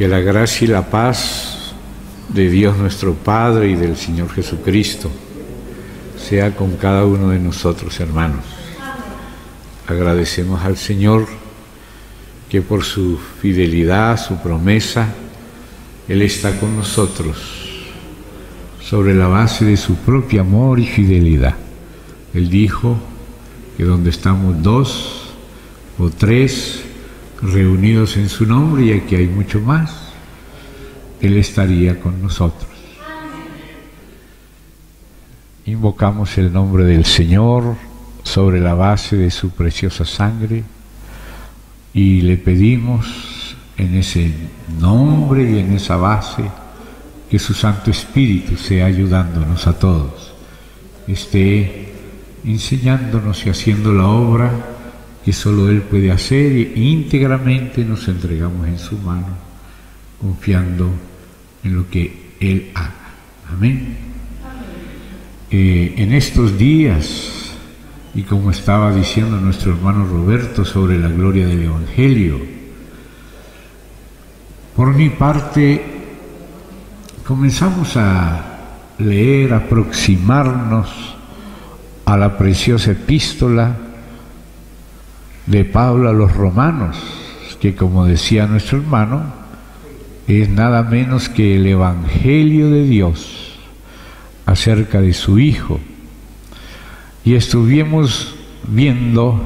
Que la gracia y la paz de Dios nuestro Padre y del Señor Jesucristo sea con cada uno de nosotros, hermanos. Agradecemos al Señor que por su fidelidad, su promesa, Él está con nosotros sobre la base de su propio amor y fidelidad. Él dijo que donde estamos 2 o 3 reunidos en su nombre, y aquí hay mucho más, Él estaría con nosotros. Invocamos el nombre del Señor sobre la base de su preciosa sangre y le pedimos en ese nombre y en esa base que su Santo Espíritu sea ayudándonos a todos, esté enseñándonos y haciendo la obra que solo Él puede hacer, e íntegramente nos entregamos en su mano, confiando en lo que Él haga. Amén. En estos días, y como estaba diciendo nuestro hermano Roberto sobre la gloria del Evangelio, por mi parte comenzamos a leer, a aproximarnos a la preciosa epístola de Pablo a los romanos, que, como decía nuestro hermano, es nada menos que el Evangelio de Dios acerca de su Hijo. Y estuvimos viendo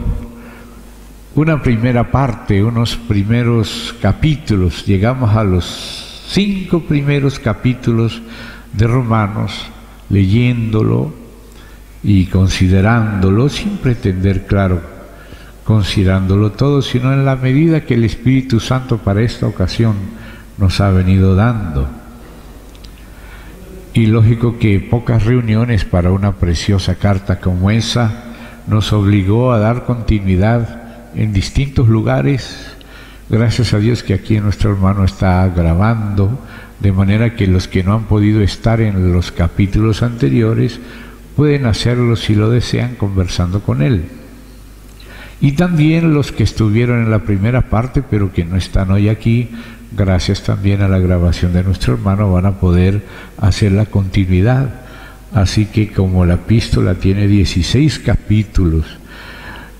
una primera parte, unos primeros capítulos, llegamos a los 5 primeros capítulos de Romanos, leyéndolo y considerándolo, sin pretender, claro, considerándolo todo, sino en la medida que el Espíritu Santo para esta ocasión nos ha venido dando. Y lógico que pocas reuniones para una preciosa carta como esa nos obligó a dar continuidad en distintos lugares. Gracias a Dios que aquí nuestro hermano está grabando, de manera que los que no han podido estar en los capítulos anteriores pueden hacerlo, si lo desean, conversando con él. Y también los que estuvieron en la primera parte pero que no están hoy aquí, gracias también a la grabación de nuestro hermano, van a poder hacer la continuidad. Así que como la epístola tiene 16 capítulos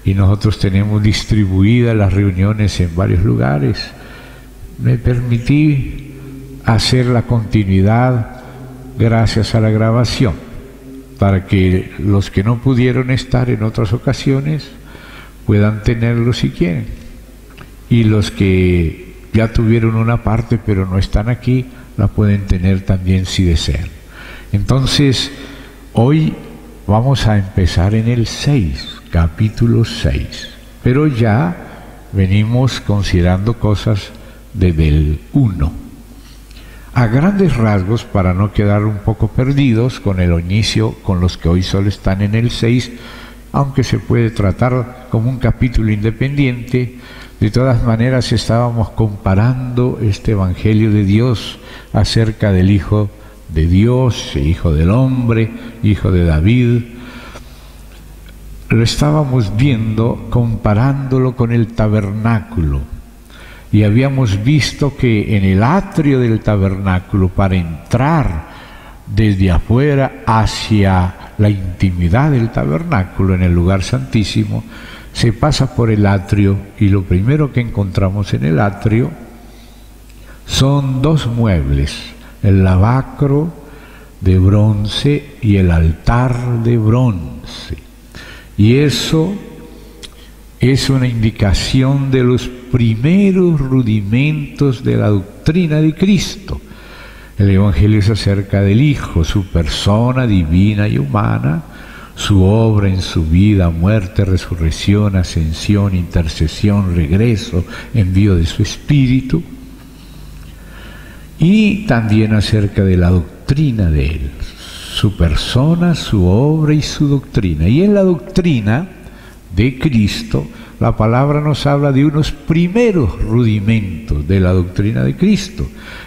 y nosotros tenemos distribuidas las reuniones en varios lugares, me permití hacer la continuidad gracias a la grabación, para que los que no pudieron estar en otras ocasiones puedan tenerlo si quieren, y los que ya tuvieron una parte pero no están aquí, la pueden tener también si desean. Entonces, hoy vamos a empezar en el 6, capítulo 6, pero ya venimos considerando cosas desde el 1. A grandes rasgos, para no quedar un poco perdidos con el inicio, con los que hoy solo están en el 6, aunque se puede tratar como un capítulo independiente, de todas maneras estábamos comparando este Evangelio de Dios acerca del Hijo de Dios, Hijo del hombre, Hijo de David. Lo estábamos viendo comparándolo con el tabernáculo, y habíamos visto que en el atrio del tabernáculo, para entrar desde afuera hacia la intimidad del tabernáculo en el lugar santísimo, se pasa por el atrio, y lo primero que encontramos en el atrio son 2 muebles, el lavacro de bronce y el altar de bronce. Y eso es una indicación de los primeros rudimentos de la doctrina de Cristo. El Evangelio es acerca del Hijo, su persona divina y humana, su obra en su vida, muerte, resurrección, ascensión, intercesión, regreso, envío de su Espíritu, y también acerca de la doctrina de Él, su persona, su obra y su doctrina. Y en la doctrina de Cristo, la palabra nos habla de unos primeros rudimentos de la doctrina de Cristo.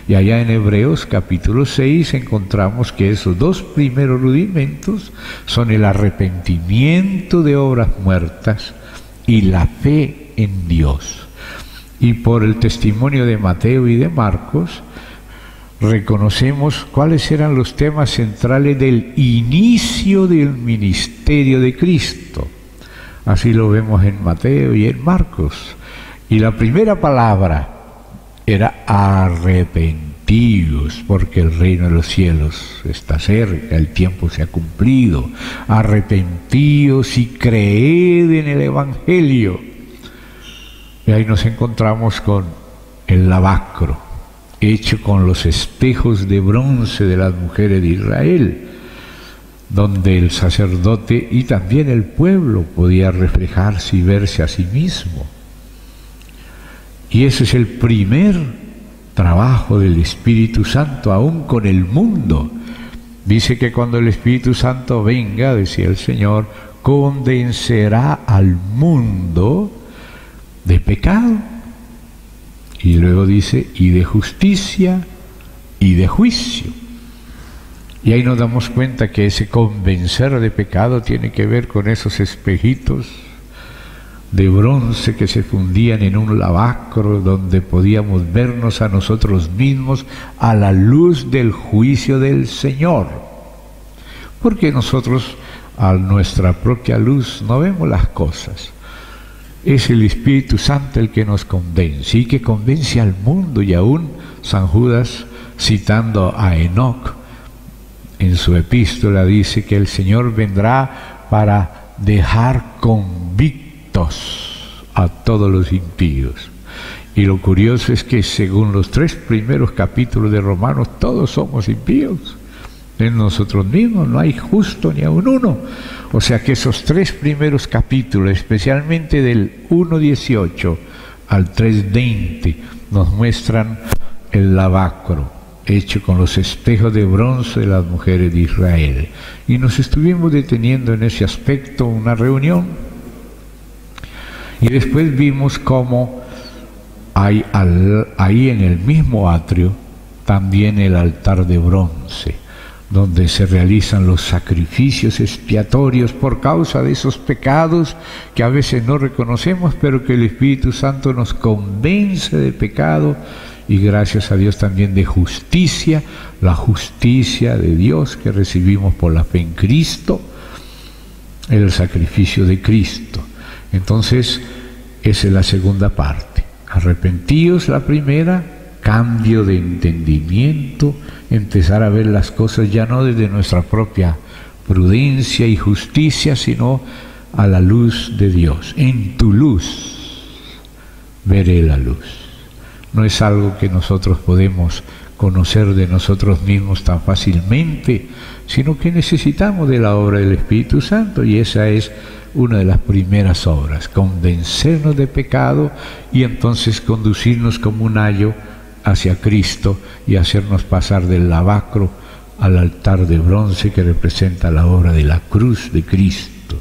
Y allá en Hebreos capítulo 6 encontramos que esos 2 primeros rudimentos son el arrepentimiento de obras muertas y la fe en Dios. y por el testimonio de Mateo y de Marcos, reconocemos cuáles eran los temas centrales del inicio del ministerio de Cristo. Así lo vemos en Mateo y en Marcos. Y la primera palabra era arrepentíos, porque el reino de los cielos está cerca, el tiempo se ha cumplido. Arrepentíos y creed en el Evangelio. Y ahí nos encontramos con el lavacro, hecho con los espejos de bronce de las mujeres de Israel, donde el sacerdote y también el pueblo podía reflejarse y verse a sí mismo. Y ese es el primer trabajo del Espíritu Santo, aún con el mundo. Dice que cuando el Espíritu Santo venga, decía el Señor, convencerá al mundo de pecado. Y luego dice, y de justicia y de juicio. Y ahí nos damos cuenta que ese convencer de pecado tiene que ver con esos espejitos de bronce que se fundían en un lavacro donde podíamos vernos a nosotros mismos a la luz del juicio del Señor. Porque nosotros a nuestra propia luz no vemos las cosas. Es el Espíritu Santo el que nos convence y que convence al mundo. Y aún San Judas, citando a Enoc en su epístola, dice que el Señor vendrá para dejar convictos a todos los impíos. Y lo curioso es que según los 3 primeros capítulos de Romanos, todos somos impíos. En nosotros mismos no hay justo ni aun uno. O sea que esos 3 primeros capítulos, especialmente del 1:18 al 3:20, nos muestran el lavacro hecho con los espejos de bronce de las mujeres de Israel. Y nos estuvimos deteniendo en ese aspecto una reunión. Y después vimos cómo hay ahí en el mismo atrio también el altar de bronce, donde se realizan los sacrificios expiatorios por causa de esos pecados que a veces no reconocemos, pero que el Espíritu Santo nos convence de pecado, y gracias a Dios también de justicia, la justicia de Dios que recibimos por la fe en Cristo, el sacrificio de Cristo. Entonces, esa es la segunda parte. Arrepentíos, la primera, cambio de entendimiento, empezar a ver las cosas ya no desde nuestra propia prudencia y justicia, sino a la luz de Dios. En tu luz veré la luz. No es algo que nosotros podemos conocer de nosotros mismos tan fácilmente, sino que necesitamos de la obra del Espíritu Santo, y esa es una de las primeras obras, convencernos de pecado y entonces conducirnos como un ayo hacia Cristo y hacernos pasar del lavacro al altar de bronce que representa la obra de la cruz de Cristo.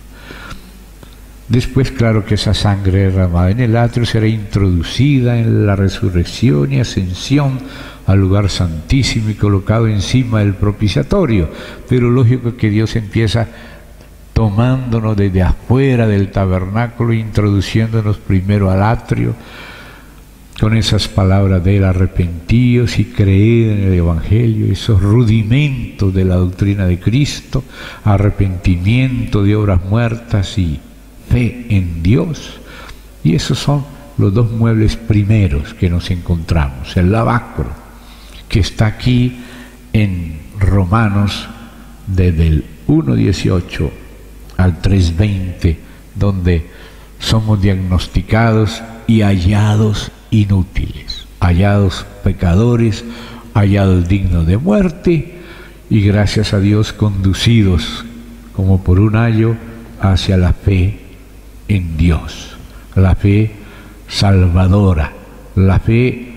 Después, claro que esa sangre derramada en el atrio será introducida en la resurrección y ascensión al lugar santísimo y colocado encima del propiciatorio. Pero lógico que Dios empieza tomándonos desde afuera del tabernáculo, introduciéndonos primero al atrio, con esas palabras de él: arrepentíos y creed en el Evangelio, esos rudimentos de la doctrina de Cristo, arrepentimiento de obras muertas y fe en Dios. Y esos son los 2 muebles primeros que nos encontramos. El lavacro, que está aquí en Romanos desde el 1:18 al 3:20, donde somos diagnosticados y hallados inútiles, hallados pecadores, hallados dignos de muerte, y gracias a Dios conducidos como por un ayo hacia la fe en Dios, la fe salvadora, la fe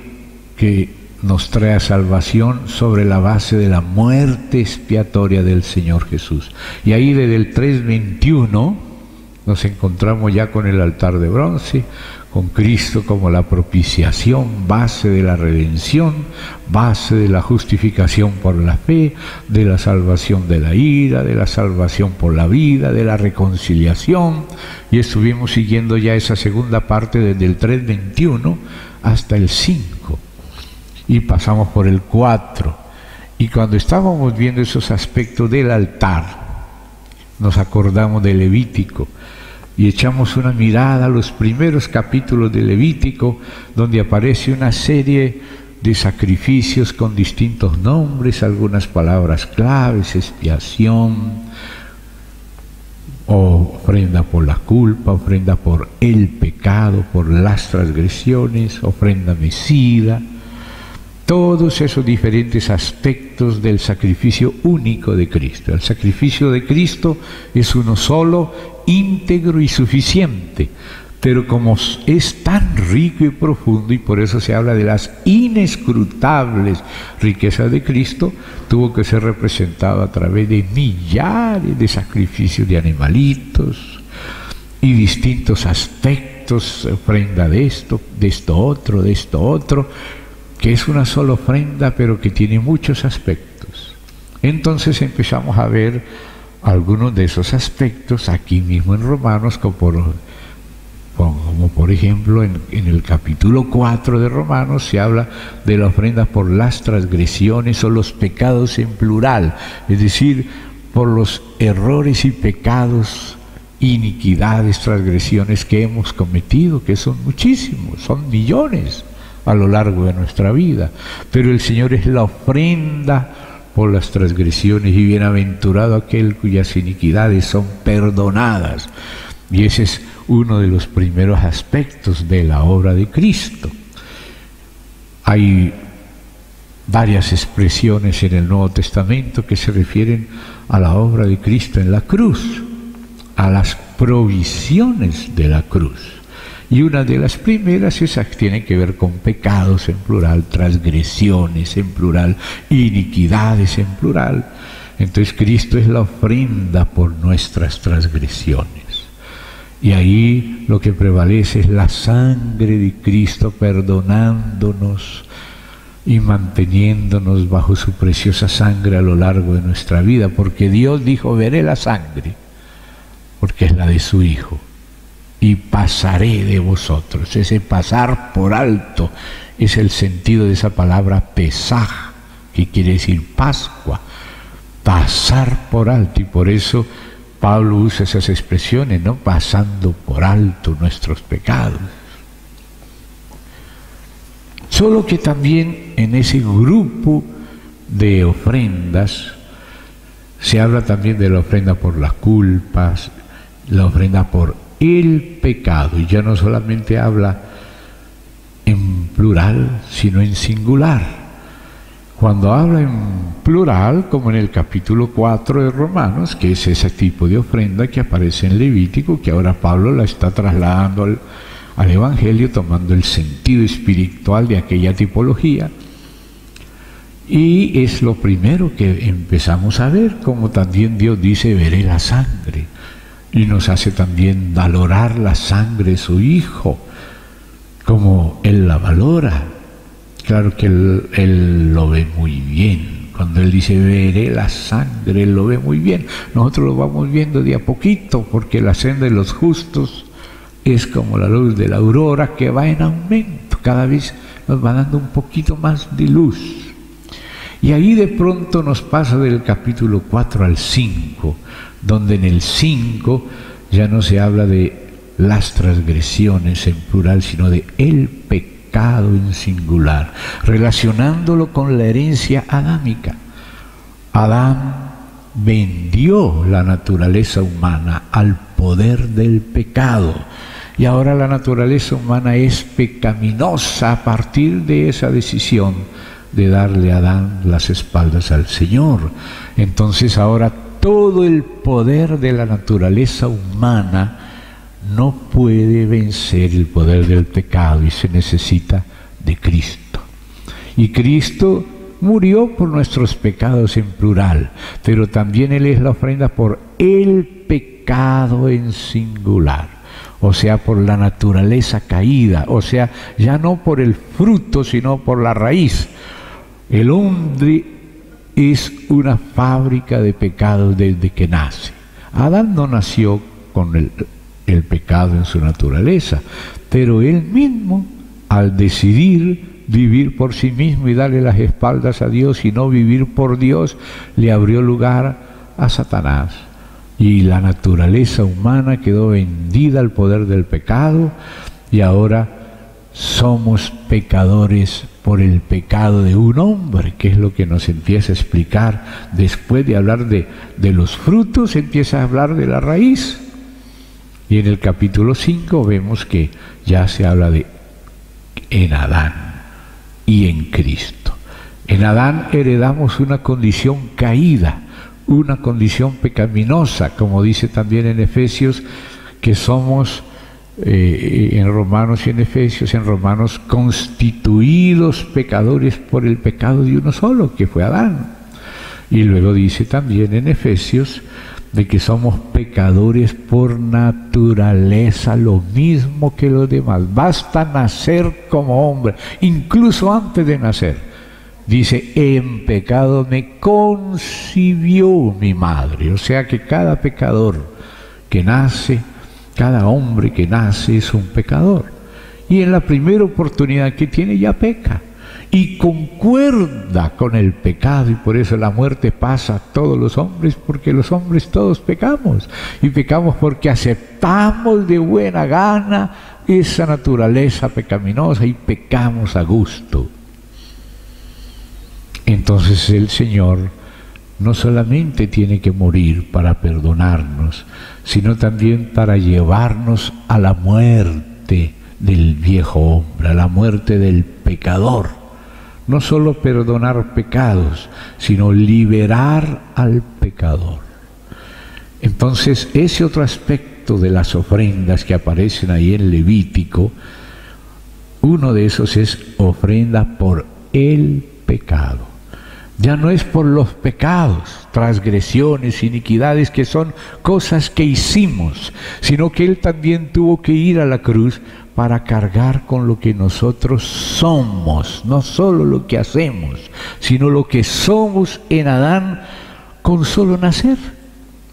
que nos trae salvación sobre la base de la muerte expiatoria del Señor Jesús. Y ahí desde el 3:21 nos encontramos ya con el altar de bronce, con Cristo como la propiciación, base de la redención, base de la justificación por la fe, de la salvación de la ira, de la salvación por la vida, de la reconciliación. Y estuvimos siguiendo ya esa segunda parte desde el 3:21 hasta el 5 y pasamos por el 4. Y cuando estábamos viendo esos aspectos del altar, nos acordamos de Levítico y echamos una mirada a los primeros capítulos de Levítico, donde aparece una serie de sacrificios con distintos nombres, algunas palabras claves: expiación, ofrenda por la culpa, ofrenda por el pecado, por las transgresiones, ofrenda mecida. Todos esos diferentes aspectos del sacrificio único de Cristo. El sacrificio de Cristo es uno solo, íntegro y suficiente, pero como es tan rico y profundo, y por eso se habla de las inescrutables riquezas de Cristo, tuvo que ser representado a través de millares de sacrificios de animalitos y distintos aspectos, ofrenda de esto otro, que es una sola ofrenda, pero que tiene muchos aspectos. Entonces empezamos a ver algunos de esos aspectos aquí mismo en Romanos, como por ejemplo en el capítulo 4 de Romanos se habla de la ofrenda por las transgresiones o los pecados en plural, es decir, por los errores y pecados, iniquidades, transgresiones que hemos cometido, que son muchísimos, son millones a lo largo de nuestra vida, pero el Señor es la ofrenda por las transgresiones, y bienaventurado aquel cuyas iniquidades son perdonadas. Y ese es uno de los primeros aspectos de la obra de Cristo. Hay varias expresiones en el Nuevo Testamento que se refieren a la obra de Cristo en la cruz, a las provisiones de la cruz. Y una de las primeras tiene que ver con pecados en plural, transgresiones en plural, iniquidades en plural. Entonces Cristo es la ofrenda por nuestras transgresiones. Y ahí lo que prevalece es la sangre de Cristo perdonándonos y manteniéndonos bajo su preciosa sangre a lo largo de nuestra vida, porque Dios dijo: veré la sangre, porque es la de su Hijo, y pasaré de vosotros. Ese pasar por alto es el sentido de esa palabra Pesaj, que quiere decir Pascua, pasar por alto, y por eso Pablo usa esas expresiones, ¿no? Pasando por alto nuestros pecados. Solo que también en ese grupo de ofrendas se habla también de la ofrenda por las culpas, la ofrenda por el pecado, y ya no solamente habla en plural, sino en singular. Cuando habla en plural, como en el capítulo 4 de Romanos, que es ese tipo de ofrenda que aparece en Levítico, que ahora Pablo la está trasladando al Evangelio, tomando el sentido espiritual de aquella tipología, y es lo primero que empezamos a ver, como también Dios dice: veré la sangre, y nos hace también valorar la sangre de su Hijo, como Él la valora. Claro que él lo ve muy bien. Cuando Él dice veré la sangre, Él lo ve muy bien. Nosotros lo vamos viendo de a poquito, porque la senda de los justos es como la luz de la aurora, que va en aumento. Cada vez nos va dando un poquito más de luz. Y ahí de pronto nos pasa del capítulo 4 al 5, donde en el 5 ya no se habla de las transgresiones en plural, sino de el pecado en singular, relacionándolo con la herencia adámica. Adán vendió la naturaleza humana al poder del pecado, y ahora la naturaleza humana es pecaminosa a partir de esa decisión de darle a Adán las espaldas al Señor. Entonces ahora todo el poder de la naturaleza humana no puede vencer el poder del pecado, y se necesita de Cristo. Y Cristo murió por nuestros pecados en plural, pero también Él es la ofrenda por el pecado en singular, o sea, por la naturaleza caída, o sea, ya no por el fruto, sino por la raíz. El hombre es una fábrica de pecados desde que nace. Adán no nació con el pecado en su naturaleza, pero él mismo al decidir vivir por sí mismo y darle las espaldas a Dios y no vivir por Dios, le abrió lugar a Satanás. Y la naturaleza humana quedó vendida al poder del pecado, y ahora somos pecadores por el pecado de un hombre, que es lo que nos empieza a explicar. Después de hablar de los frutos, empieza a hablar de la raíz. Y en el capítulo 5 vemos que ya se habla de en Adán y en Cristo. En Adán heredamos una condición caída, una condición pecaminosa, como dice también en Efesios, que somos en Romanos y en Efesios, en Romanos, constituidos pecadores por el pecado de uno solo, que fue Adán. Y luego dice también en Efesios de que somos pecadores por naturaleza, lo mismo que los demás. Basta nacer como hombre, incluso antes de nacer. Dice, en pecado me concibió mi madre. O sea que cada pecador que nace, cada hombre que nace es un pecador. Y en la primera oportunidad que tiene ya peca. Y concuerda con el pecado, y por eso la muerte pasa a todos los hombres, porque los hombres todos pecamos. Y pecamos porque aceptamos de buena gana esa naturaleza pecaminosa y pecamos a gusto. Entonces el Señor no solamente tiene que morir para perdonarnos, sino también para llevarnos a la muerte del viejo hombre, a la muerte del pecador. No solo perdonar pecados, sino liberar al pecador. Entonces, ese otro aspecto de las ofrendas que aparecen ahí en Levítico, uno de esos es ofrenda por el pecado. Ya no es por los pecados, transgresiones, iniquidades, que son cosas que hicimos, sino que Él también tuvo que ir a la cruz para cargar con lo que nosotros somos, no solo lo que hacemos, sino lo que somos en Adán con solo nacer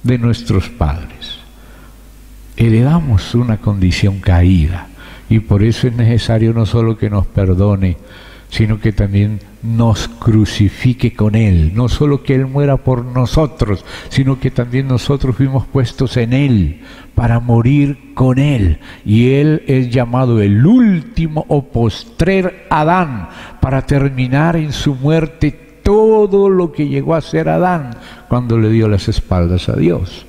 de nuestros padres. Heredamos una condición caída, y por eso es necesario no solo que nos perdone, sino que también nos crucifique con Él. No solo que Él muera por nosotros, sino que también nosotros fuimos puestos en Él para morir con Él. Y Él es llamado el último o postrer Adán, para terminar en su muerte todo lo que llegó a ser Adán cuando le dio las espaldas a Dios.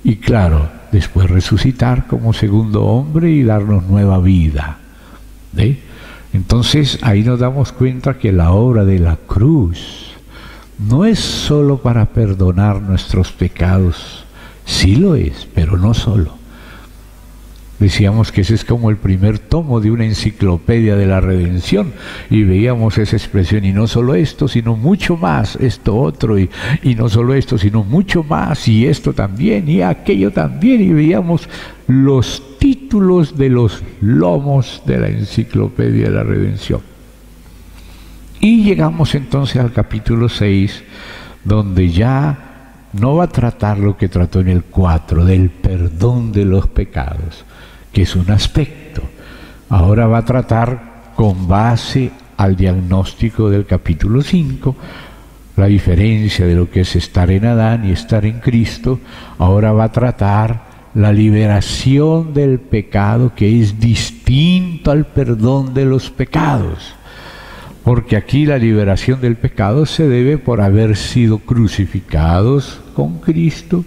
Y claro, después resucitar como segundo hombre y darnos nueva vida. ¿Sí? Entonces ahí nos damos cuenta que la obra de la cruz no es solo para perdonar nuestros pecados, sí lo es, pero no solo. Decíamos que ese es como el primer tomo de una enciclopedia de la redención, y veíamos esa expresión, y no solo esto, sino mucho más, esto otro, y no solo esto, sino mucho más, y esto también, y aquello también, y veíamos los títulos de los lomos de la enciclopedia de la redención. Y llegamos entonces al capítulo 6, donde ya no va a tratar lo que trató en el 4, del perdón de los pecados, que es un aspecto. Ahora va a tratar, con base al diagnóstico del capítulo 5, la diferencia de lo que es estar en Adán y estar en Cristo. Ahora va a tratar la liberación del pecado, que es distinto al perdón de los pecados. Porque aquí la liberación del pecado se debe por haber sido crucificados con Cristo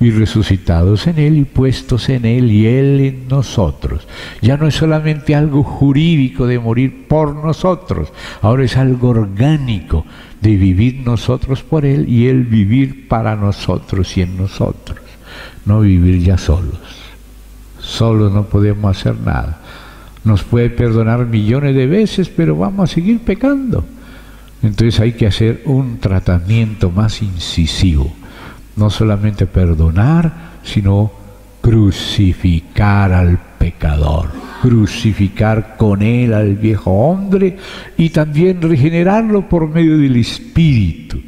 y resucitados en Él y puestos en Él y Él en nosotros. Ya no es solamente algo jurídico de morir por nosotros, ahora es algo orgánico de vivir nosotros por Él y Él vivir para nosotros y en nosotros. No vivir ya solos. Solos no podemos hacer nada. Nos puede perdonar millones de veces, pero vamos a seguir pecando. Entonces hay que hacer un tratamiento más incisivo. No solamente perdonar, sino crucificar al pecador, crucificar con él al viejo hombre y también regenerarlo por medio del Espíritu.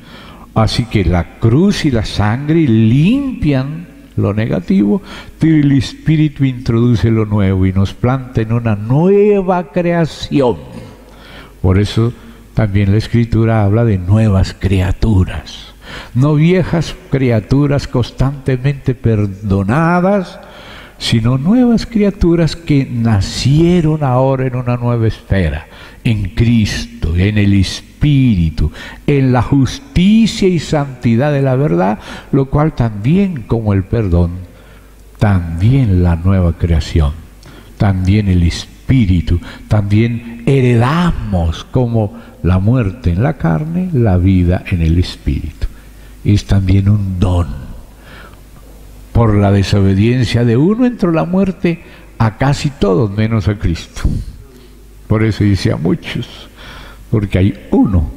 Así que la cruz y la sangre limpian lo negativo, pero el Espíritu introduce lo nuevo y nos planta en una nueva creación. Por eso también la Escritura habla de nuevas criaturas, no viejas criaturas constantemente perdonadas, sino nuevas criaturas que nacieron ahora en una nueva esfera, en Cristo, en el Espíritu, en la justicia y santidad de la verdad, lo cual también, como el perdón, también la nueva creación, también el Espíritu, también heredamos como la muerte en la carne, la vida en el Espíritu. Es también un don. Por la desobediencia de uno entró la muerte a casi todos menos a Cristo. Por eso dice a muchos, porque hay uno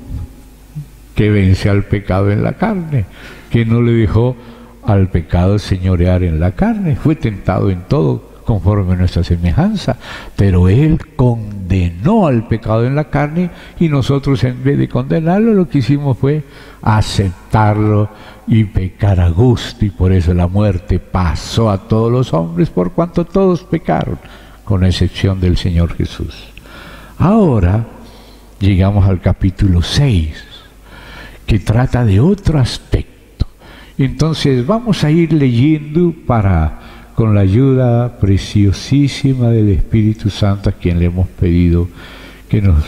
que vence al pecado en la carne, que no le dejó al pecado señorear en la carne, fue tentado en todo conforme a nuestra semejanza, pero Él condenó al pecado en la carne y nosotros, en vez de condenarlo, lo que hicimos fue aceptarlo y pecar a gusto, y por eso la muerte pasó a todos los hombres por cuanto todos pecaron, con excepción del Señor Jesús. Ahora llegamos al capítulo 6, que trata de otro aspecto. Entonces vamos a ir leyendo con la ayuda preciosísima del Espíritu Santo, a quien le hemos pedido que nos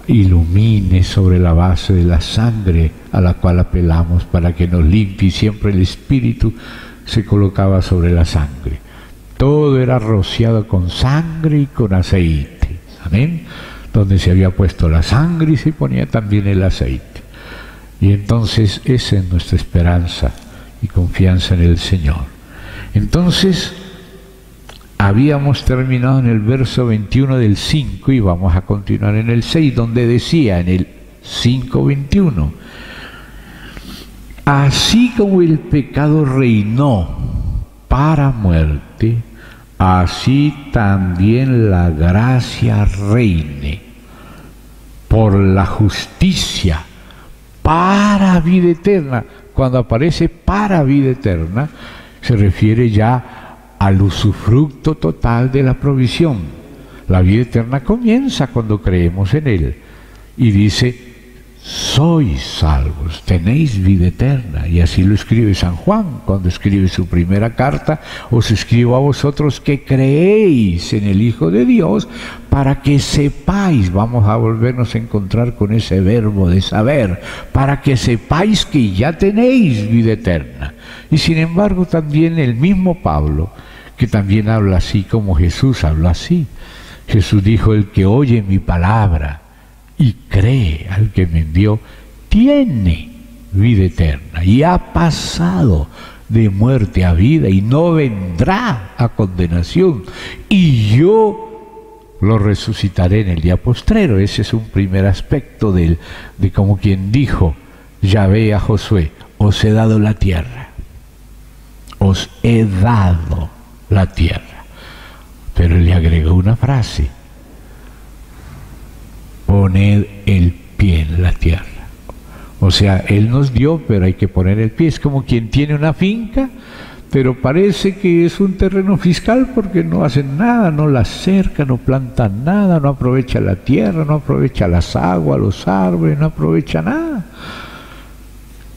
ilumine sobre la base de la sangre a la cual apelamos para que nos limpie. Siempre el Espíritu se colocaba sobre la sangre. Todo era rociado con sangre y con aceite. Amén. Donde se había puesto la sangre y se ponía también el aceite. Y entonces esa es nuestra esperanza y confianza en el Señor. Entonces, habíamos terminado en el verso 21 del 5 y vamos a continuar en el 6, donde decía en el 5:21: así como el pecado reinó para muerte, así también la gracia reine por la justicia para vida eterna. Cuando aparece para vida eterna, se refiere ya al usufructo total de la provisión. La vida eterna comienza cuando creemos en Él. Y dice, sois salvos, tenéis vida eterna. Y así lo escribe San Juan cuando escribe su primera carta: os escribo a vosotros que creéis en el Hijo de Dios, para que sepáis, vamos a volvernos a encontrar con ese verbo de saber, para que sepáis que ya tenéis vida eterna. Y sin embargo también el mismo Pablo, que también habla así como Jesús habló así. Jesús dijo: el que oye mi palabra y cree al que me envió, tiene vida eterna y ha pasado de muerte a vida y no vendrá a condenación, y yo lo resucitaré en el día postrero. Ese es un primer aspecto de como quien dijo Yahvé a Josué: os he dado la tierra. Os he dado la tierra. Pero le agregó una frase: poned el pie en la tierra. O sea, Él nos dio, pero hay que poner el pie. Es como quien tiene una finca, pero parece que es un terreno fiscal porque no hacen nada, no la cerca, no plantan nada, no aprovecha la tierra, no aprovecha las aguas, los árboles, no aprovecha nada.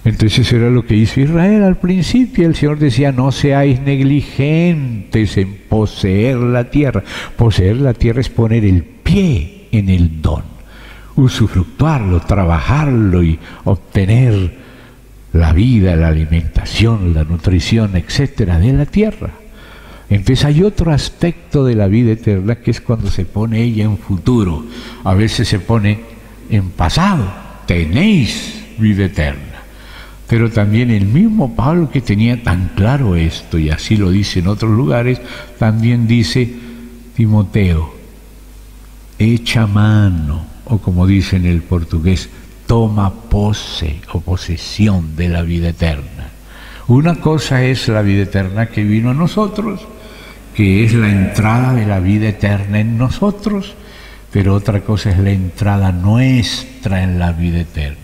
Entonces era lo que hizo Israel al principio. El Señor decía: no seáis negligentes en poseer la tierra. Poseer la tierra es poner el pie en el don, usufructuarlo, trabajarlo y obtener la vida, la alimentación, la nutrición, etcétera, de la tierra. Entonces hay otro aspecto de la vida eterna, que es cuando se pone ella en futuro. A veces se pone en pasado: tenéis vida eterna. Pero también el mismo Pablo, que tenía tan claro esto, y así lo dice en otros lugares, también dice: Timoteo, echa mano, o como dice en el portugués, toma pose o posesión de la vida eterna. Una cosa es la vida eterna que vino a nosotros, que es la entrada de la vida eterna en nosotros, pero otra cosa es la entrada nuestra en la vida eterna.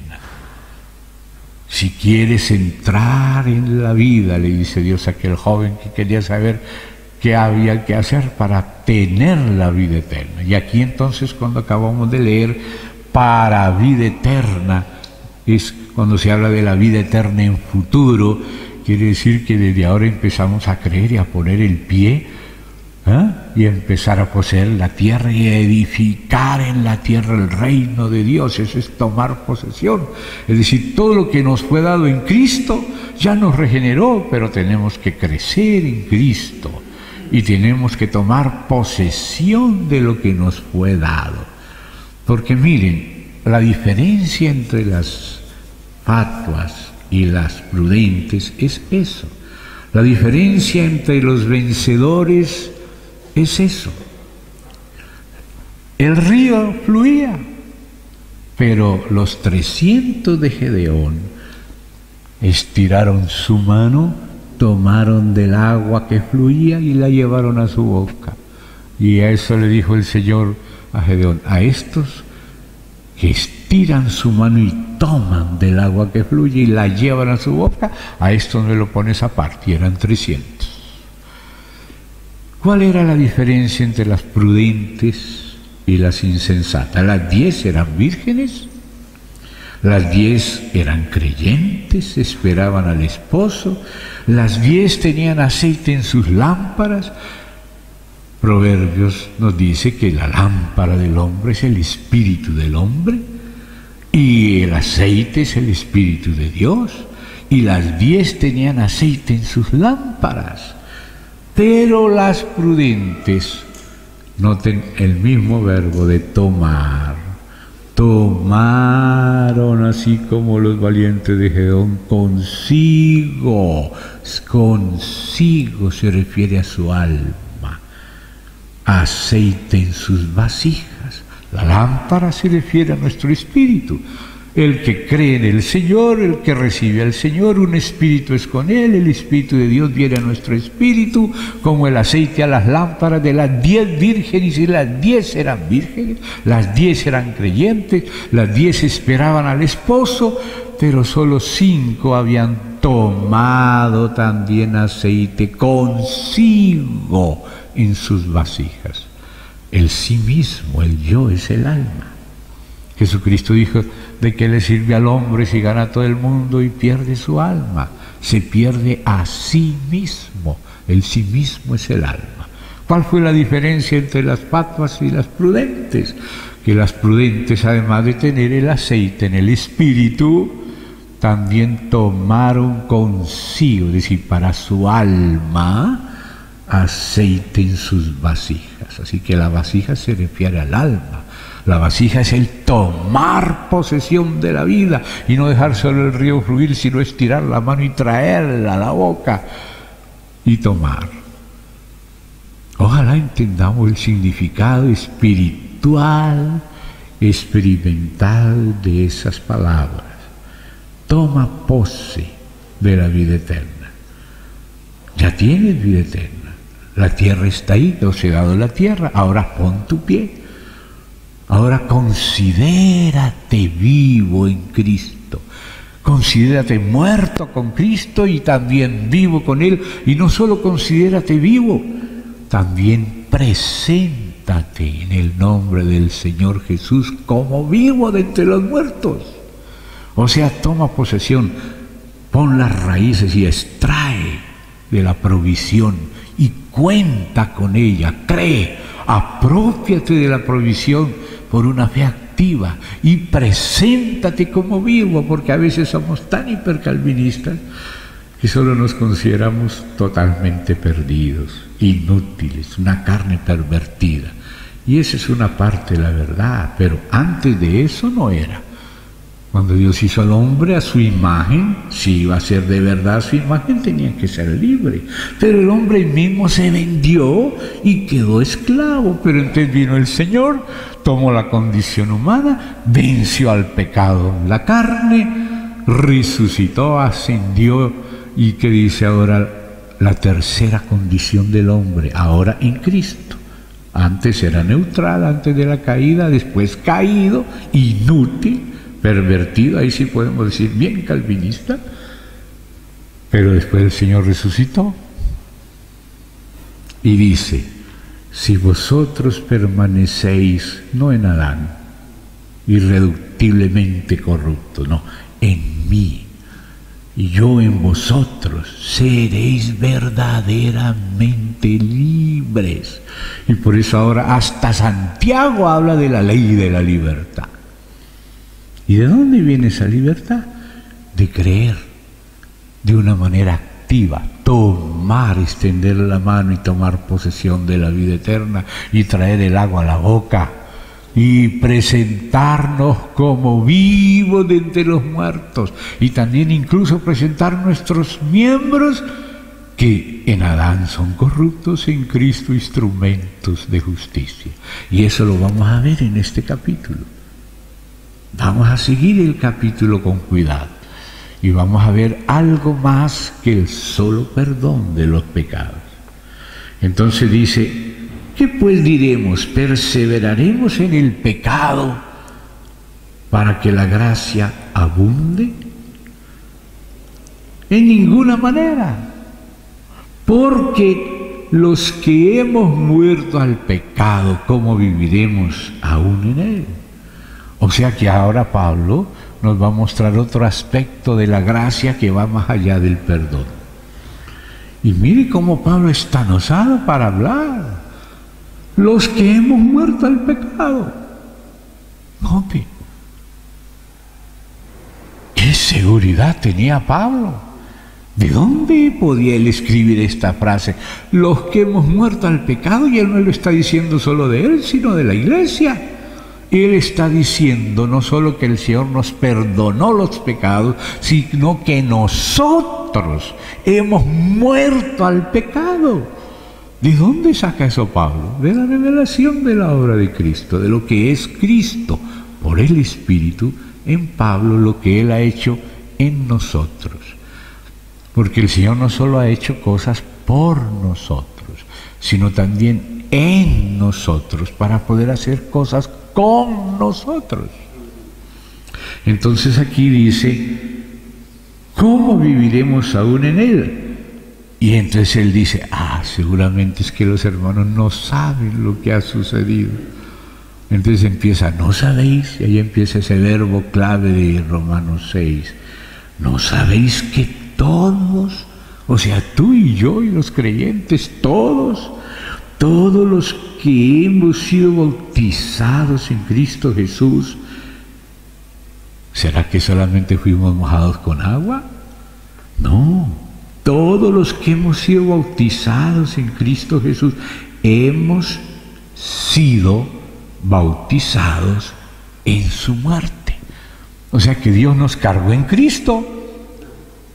Si quieres entrar en la vida, le dice Dios a aquel joven que quería saber qué había que hacer para tener la vida eterna. Y aquí entonces, cuando acabamos de leer, para vida eterna, es cuando se habla de la vida eterna en futuro, quiere decir que desde ahora empezamos a creer y a poner el pie, y a empezar a poseer la tierra y a edificar en la tierra el reino de Dios. Eso es tomar posesión. Es decir, todo lo que nos fue dado en Cristo ya nos regeneró, pero tenemos que crecer en Cristo y tenemos que tomar posesión de lo que nos fue dado. Porque miren, la diferencia entre las fatuas y las prudentes es eso. La diferencia entre los vencedores es eso. El río fluía, pero los 300 de Gedeón estiraron su mano, tomaron del agua que fluía y la llevaron a su boca. Y a eso le dijo el Señor a Gedeón: a estos que estiran su mano y toman del agua que fluye y la llevan a su boca, a estos me lo pones aparte. Y eran 300. ¿Cuál era la diferencia entre las prudentes y las insensatas? Las 10 eran vírgenes, las 10 eran creyentes, esperaban al esposo, las 10 tenían aceite en sus lámparas. Proverbios nos dice que la lámpara del hombre es el espíritu del hombre y el aceite es el espíritu de Dios, y las 10 tenían aceite en sus lámparas. Pero las prudentes, noten el mismo verbo de tomar, tomaron así como los valientes de Gedeón consigo se refiere a su alma, aceite en sus vasijas. La lámpara se refiere a nuestro espíritu. El que cree en el Señor, el que recibe al Señor, un espíritu es con Él, el Espíritu de Dios viene a nuestro espíritu, como el aceite a las lámparas de las 10 vírgenes, y las 10 eran vírgenes, las 10 eran creyentes, las 10 esperaban al esposo, pero solo 5 habían tomado también aceite consigo en sus vasijas. El sí mismo, el yo, es el alma. Jesucristo dijo: ¿de qué le sirve al hombre si gana todo el mundo y pierde su alma? Se pierde a sí mismo. El sí mismo es el alma. ¿Cuál fue la diferencia entre las fatuas y las prudentes? Que las prudentes, además de tener el aceite en el espíritu, también tomaron consigo, es decir, para su alma, aceite en sus vasijas. Así que la vasija se refiere al alma. La vasija es el tomar posesión de la vida y no dejar solo el río fluir, sino estirar la mano y traerla a la boca y tomar. Ojalá entendamos el significado espiritual, experimental de esas palabras. Toma pose de la vida eterna. Ya tienes vida eterna. La tierra está ahí, te os he dado la tierra. Ahora pon tu pie. Ahora considérate vivo en Cristo, considérate muerto con Cristo y también vivo con Él. Y no solo considérate vivo, también preséntate en el nombre del Señor Jesús como vivo de entre los muertos. O sea, toma posesión, pon las raíces y extrae de la provisión y cuenta con ella, cree, aprópiate de la provisión por una fe activa y preséntate como vivo, porque a veces somos tan hipercalvinistas que solo nos consideramos totalmente perdidos, inútiles, una carne pervertida. Y esa es una parte de la verdad, pero antes de eso no era. Cuando Dios hizo al hombre a su imagen, si iba a ser de verdad su imagen, tenía que ser libre. Pero el hombre mismo se vendió y quedó esclavo. Pero entonces vino el Señor, tomó la condición humana, venció al pecado en la carne, resucitó, ascendió. ¿Y qué dice ahora? La tercera condición del hombre, ahora en Cristo. Antes era neutral, antes de la caída, después caído, inútil, pervertido, ahí sí podemos decir bien calvinista, pero después el Señor resucitó y dice: si vosotros permanecéis no en Adán, irreductiblemente corrupto, no, en mí, y yo en vosotros, seréis verdaderamente libres. Y por eso ahora hasta Santiago habla de la ley de la libertad. ¿Y de dónde viene esa libertad? De creer de una manera activa, tomar, extender la mano y tomar posesión de la vida eterna y traer el agua a la boca y presentarnos como vivos de entre los muertos, y también incluso presentar nuestros miembros que en Adán son corruptos, en Cristo instrumentos de justicia. Y eso lo vamos a ver en este capítulo. Vamos a seguir el capítulo con cuidado y vamos a ver algo más que el solo perdón de los pecados. Entonces dice: ¿qué pues diremos? ¿Perseveraremos en el pecado para que la gracia abunde? En ninguna manera, porque los que hemos muerto al pecado, ¿cómo viviremos aún en él? O sea que ahora Pablo nos va a mostrar otro aspecto de la gracia que va más allá del perdón. Y mire cómo Pablo es tan osado para hablar. Los que hemos muerto al pecado. ¿Cómo? ¿Qué seguridad tenía Pablo? ¿De dónde podía él escribir esta frase? Los que hemos muerto al pecado, y él no lo está diciendo solo de él, sino de la iglesia. Él está diciendo no solo que el Señor nos perdonó los pecados, sino que nosotros hemos muerto al pecado. ¿De dónde saca eso Pablo? De la revelación de la obra de Cristo, de lo que es Cristo por el Espíritu en Pablo, lo que Él ha hecho en nosotros. Porque el Señor no solo ha hecho cosas por nosotros, sino también en nosotros, para poder hacer cosas con nosotros. Entonces aquí dice: ¿cómo viviremos aún en Él? Y entonces él dice: seguramente es que los hermanos no saben lo que ha sucedido. Entonces empieza: ¿no sabéis? Y ahí empieza ese verbo clave de Romanos 6. ¿No sabéis que todos, o sea, tú y yo y los creyentes, todos los que hemos sido bautizados en Cristo Jesús, ¿será que solamente fuimos mojados con agua? No, todos los que hemos sido bautizados en Cristo Jesús hemos sido bautizados en su muerte. O sea que Dios nos cargó en Cristo,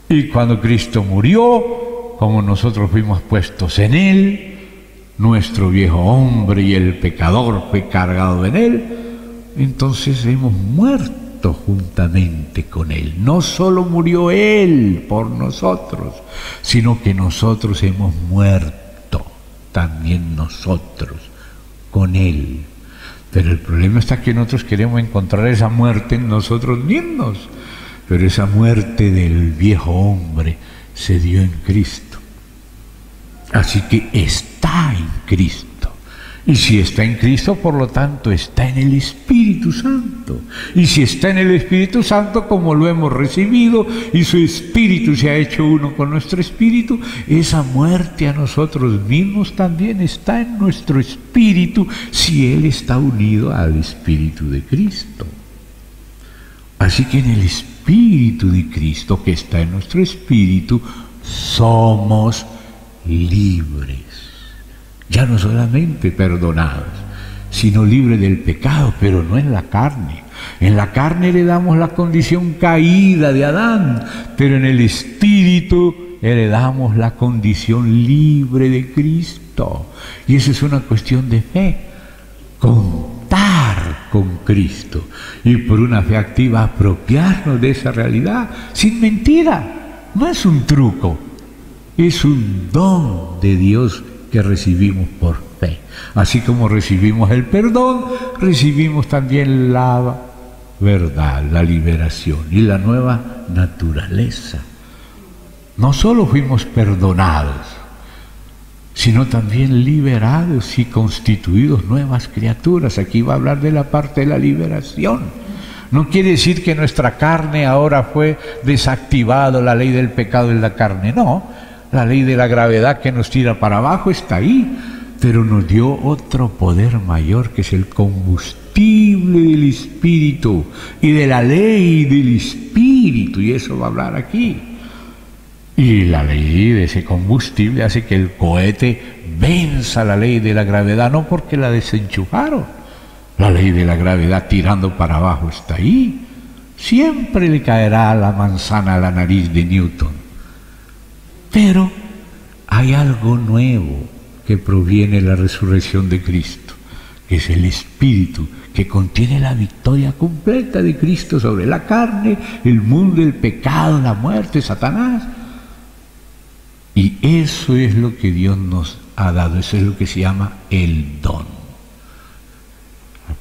y cuando Cristo murió, como nosotros fuimos puestos en Él, nuestro viejo hombre y el pecador fue cargado en Él, entonces hemos muerto juntamente con Él. No solo murió Él por nosotros, sino que nosotros hemos muerto también nosotros con Él. Pero el problema está que nosotros queremos encontrar esa muerte en nosotros mismos, pero esa muerte del viejo hombre se dio en Cristo. Así que está en Cristo. Y si está en Cristo, por lo tanto, está en el Espíritu Santo. Y si está en el Espíritu Santo, como lo hemos recibido, y su Espíritu se ha hecho uno con nuestro Espíritu, esa muerte a nosotros mismos también está en nuestro Espíritu, si Él está unido al Espíritu de Cristo. Así que en el Espíritu de Cristo, que está en nuestro Espíritu, somos libres. Ya no solamente perdonados, sino libres del pecado, pero no en la carne. En la carne heredamos la condición caída de Adán, pero en el Espíritu heredamos la condición libre de Cristo. Y eso es una cuestión de fe. Contar con Cristo y por una fe activa apropiarnos de esa realidad sin mentira. No es un truco, es un don de Dios que recibimos por fe. Así como recibimos el perdón, recibimos también la verdad, la liberación y la nueva naturaleza. No solo fuimos perdonados, sino también liberados y constituidos nuevas criaturas. Aquí va a hablar de la parte de la liberación. No quiere decir que nuestra carne ahora fue desactivada, la ley del pecado en la carne, no. La ley de la gravedad que nos tira para abajo está ahí, pero nos dio otro poder mayor, que es el combustible del Espíritu y de la ley del Espíritu, y eso va a hablar aquí. Y la ley de ese combustible hace que el cohete venza la ley de la gravedad, no porque la desenchufaron. La ley de la gravedad tirando para abajo está ahí. Siempre le caerá la manzana a la nariz de Newton. Pero hay algo nuevo que proviene de la resurrección de Cristo, que es el Espíritu, que contiene la victoria completa de Cristo sobre la carne, el mundo, el pecado, la muerte, Satanás. Y eso es lo que Dios nos ha dado, eso es lo que se llama el don.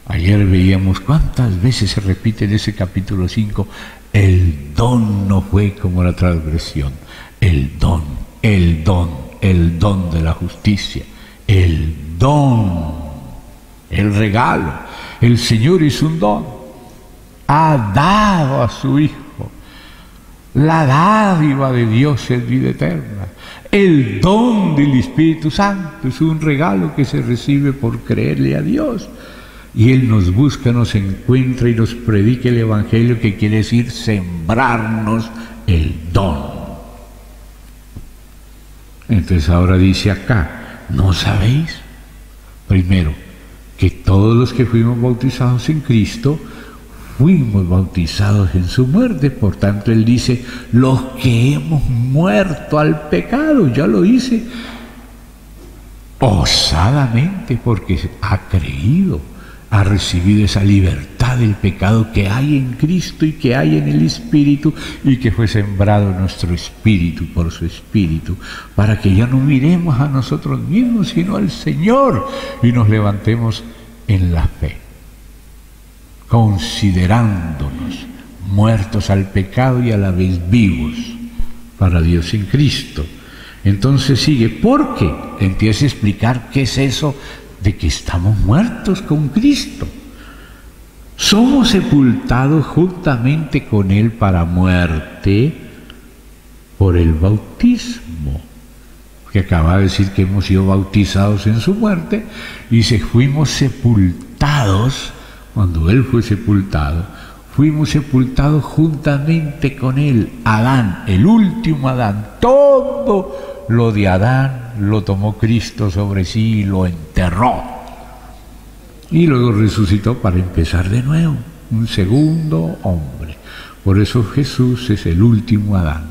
Ayer veíamos cuántas veces se repite en ese capítulo 5, el don no fue como la transgresión, el don, el don, el don de la justicia, el don, el regalo. El Señor es un don, ha dado a su Hijo. La dádiva de Dios es vida eterna. El don del Espíritu Santo es un regalo que se recibe por creerle a Dios. Y Él nos busca, nos encuentra y nos predica el Evangelio, que quiere decir sembrarnos el don. Entonces ahora dice acá, ¿no sabéis? Primero, que todos los que fuimos bautizados en Cristo, fuimos bautizados en su muerte. Por tanto, Él dice, los que hemos muerto al pecado, ya lo hice osadamente, porque ha creído, ha recibido esa libertad del pecado que hay en Cristo y que hay en el Espíritu, y que fue sembrado en nuestro espíritu por su Espíritu, para que ya no miremos a nosotros mismos, sino al Señor, y nos levantemos en la fe, considerándonos muertos al pecado y a la vez vivos para Dios en Cristo. Entonces sigue, porque empieza a explicar qué es eso de que estamos muertos con Cristo. Somos sepultados juntamente con Él para muerte por el bautismo, que acaba de decir que hemos sido bautizados en su muerte, y fuimos sepultados. Cuando Él fue sepultado, fuimos sepultados juntamente con Él. Adán, el último Adán, todo lo de Adán lo tomó Cristo sobre sí y lo enterró. Y luego resucitó para empezar de nuevo, un segundo hombre. Por eso Jesús es el último Adán.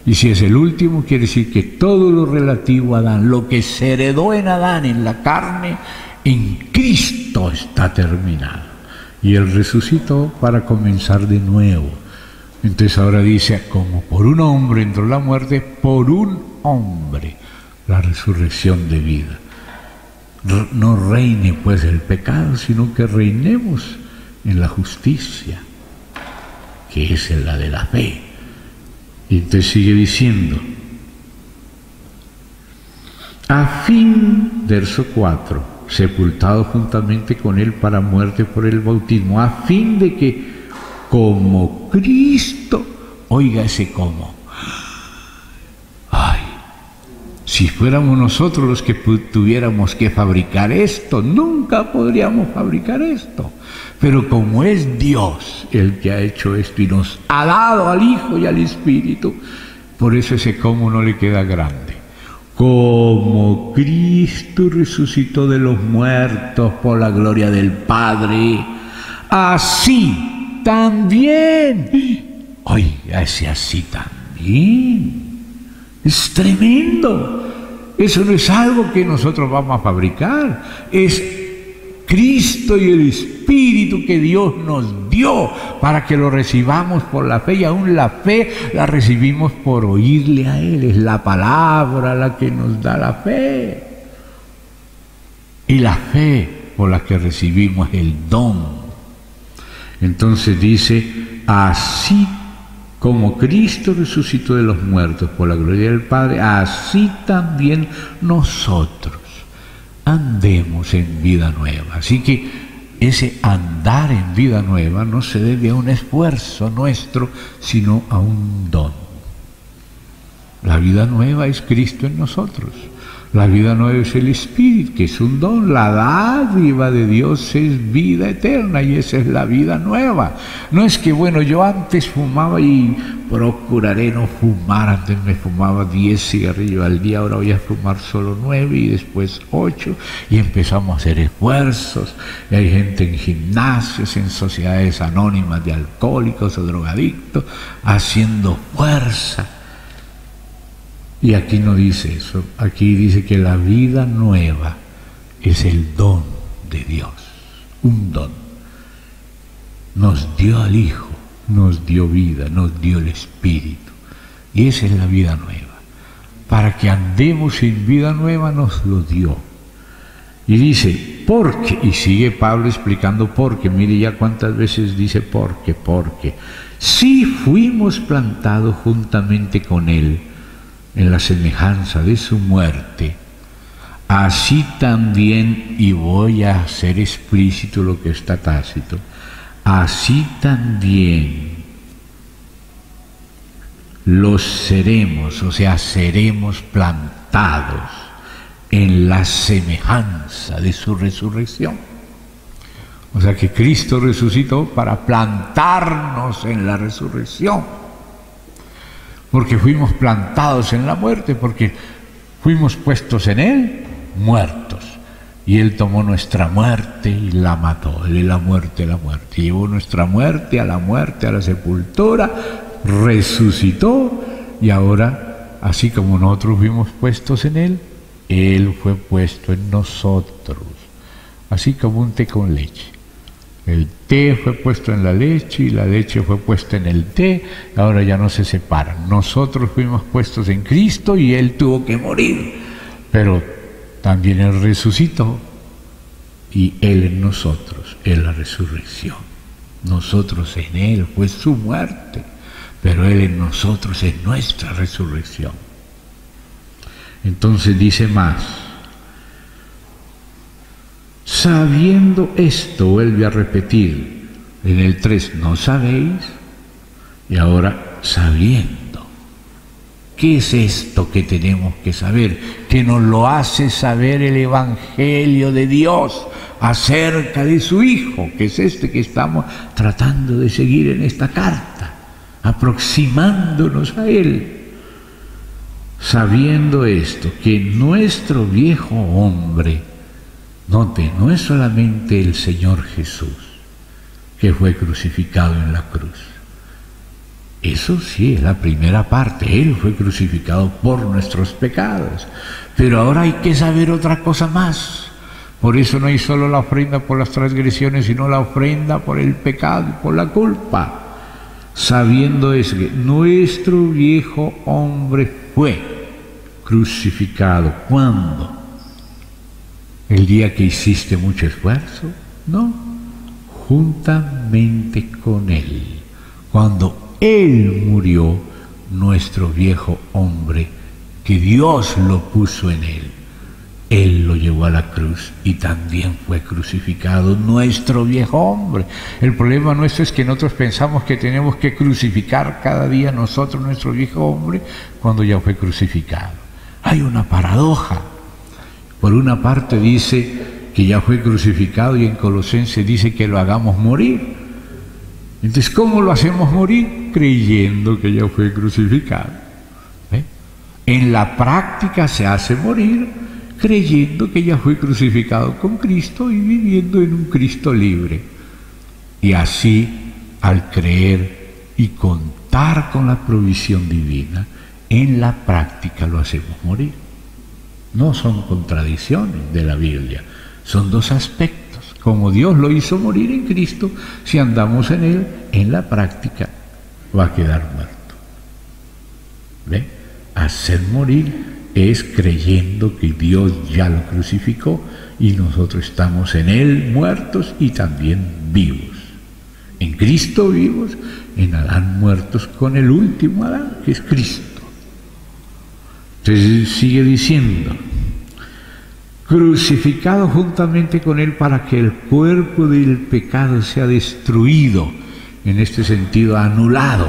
Y si es el último, quiere decir que todo lo relativo a Adán, lo que se heredó en Adán, en la carne, en Cristo está terminado. Y Él resucitó para comenzar de nuevo. Entonces ahora dice, como por un hombre entró la muerte, por un hombre la resurrección de vida. No reine pues el pecado, sino que reinemos en la justicia, que es la de la fe. Y entonces sigue diciendo, a fin, verso 4, sepultado juntamente con Él para muerte por el bautismo, a fin de que como Cristo, oiga ese cómo, ay, si fuéramos nosotros los que tuviéramos que fabricar esto, nunca podríamos fabricar esto, pero como es Dios el que ha hecho esto y nos ha dado al Hijo y al Espíritu, por eso ese cómo no le queda grande. Como Cristo resucitó de los muertos por la gloria del Padre, así también. Oiga, ese así también. Es tremendo. Eso no es algo que nosotros vamos a fabricar. Es Cristo y el Espíritu que Dios nos dio para que lo recibamos por la fe, y aún la fe la recibimos por oírle a Él. Es la palabra la que nos da la fe, y la fe por la que recibimos el don. Entonces dice, así como Cristo resucitó de los muertos por la gloria del Padre, así también nosotros andemos en vida nueva. Así que ese andar en vida nueva no se debe a un esfuerzo nuestro, sino a un don. La vida nueva es Cristo en nosotros. La vida nueva es el Espíritu, que es un don. La dádiva de Dios es vida eterna y esa es la vida nueva. No es que, bueno, yo antes fumaba y procuraré no fumar. Antes me fumaba 10 cigarrillos al día, ahora voy a fumar solo 9 y después 8. Y empezamos a hacer esfuerzos. Y hay gente en gimnasios, en sociedades anónimas de alcohólicos o drogadictos, haciendo fuerza. Y aquí no dice eso, aquí dice que la vida nueva es el don de Dios, un don. Nos dio al Hijo, nos dio vida, nos dio el Espíritu. Y esa es la vida nueva. Para que andemos en vida nueva nos lo dio. Y dice, porque, y sigue Pablo explicando porque, mire ya cuántas veces dice porque, si fuimos plantados juntamente con Él, en la semejanza de su muerte, así también, y voy a hacer explícito lo que está tácito, así también los seremos, o sea, seremos plantados en la semejanza de su resurrección. O sea que Cristo resucitó para plantarnos en la resurrección. Porque fuimos plantados en la muerte, porque fuimos puestos en Él muertos. Y Él tomó nuestra muerte y la mató. Él es la muerte. Llevó nuestra muerte, a la sepultura, resucitó y ahora, así como nosotros fuimos puestos en Él fue puesto en nosotros. Así como un té con leche. El té fue puesto en la leche y la leche fue puesta en el té, ahora ya no se separan. Nosotros fuimos puestos en Cristo y Él tuvo que morir, pero también Él resucitó y Él en nosotros es la resurrección. Nosotros en Él fue su muerte, pero Él en nosotros es nuestra resurrección. Entonces dice más. Sabiendo esto, vuelve a repetir en el 3, ¿no sabéis? Y ahora, sabiendo. ¿Qué es esto que tenemos que saber? Que nos lo hace saber el Evangelio de Dios acerca de su Hijo, que es este que estamos tratando de seguir en esta carta, aproximándonos a Él. Sabiendo esto, que nuestro viejo hombre, note, no es solamente el Señor Jesús que fue crucificado en la cruz. Eso sí, es la primera parte. Él fue crucificado por nuestros pecados. Pero ahora hay que saber otra cosa más. Por eso no hay solo la ofrenda por las transgresiones, sino la ofrenda por el pecado y por la culpa. Sabiendo eso, que nuestro viejo hombre fue crucificado. ¿Cuándo? ¿El día que hiciste mucho esfuerzo? No, juntamente con Él. Cuando Él murió, nuestro viejo hombre, que Dios lo puso en Él lo llevó a la cruz y también fue crucificado nuestro viejo hombre. El problema nuestro es que nosotros pensamos que tenemos que crucificar cada día nosotros nuestro viejo hombre cuando ya fue crucificado. Hay una paradoja. Por una parte dice que ya fue crucificado y en Colosenses dice que lo hagamos morir. Entonces, ¿cómo lo hacemos morir? Creyendo que ya fue crucificado. En la práctica se hace morir creyendo que ya fue crucificado con Cristo y viviendo en un Cristo libre. Y así, al creer y contar con la provisión divina, en la práctica lo hacemos morir. No son contradicciones de la Biblia, son dos aspectos. Como Dios lo hizo morir en Cristo, si andamos en Él, en la práctica va a quedar muerto. ¿Ve? Hacer morir es creyendo que Dios ya lo crucificó y nosotros estamos en Él muertos y también vivos. En Cristo vivos, en Adán muertos con el último Adán, que es Cristo. Entonces sigue diciendo, crucificado juntamente con él para que el cuerpo del pecado sea destruido, en este sentido anulado,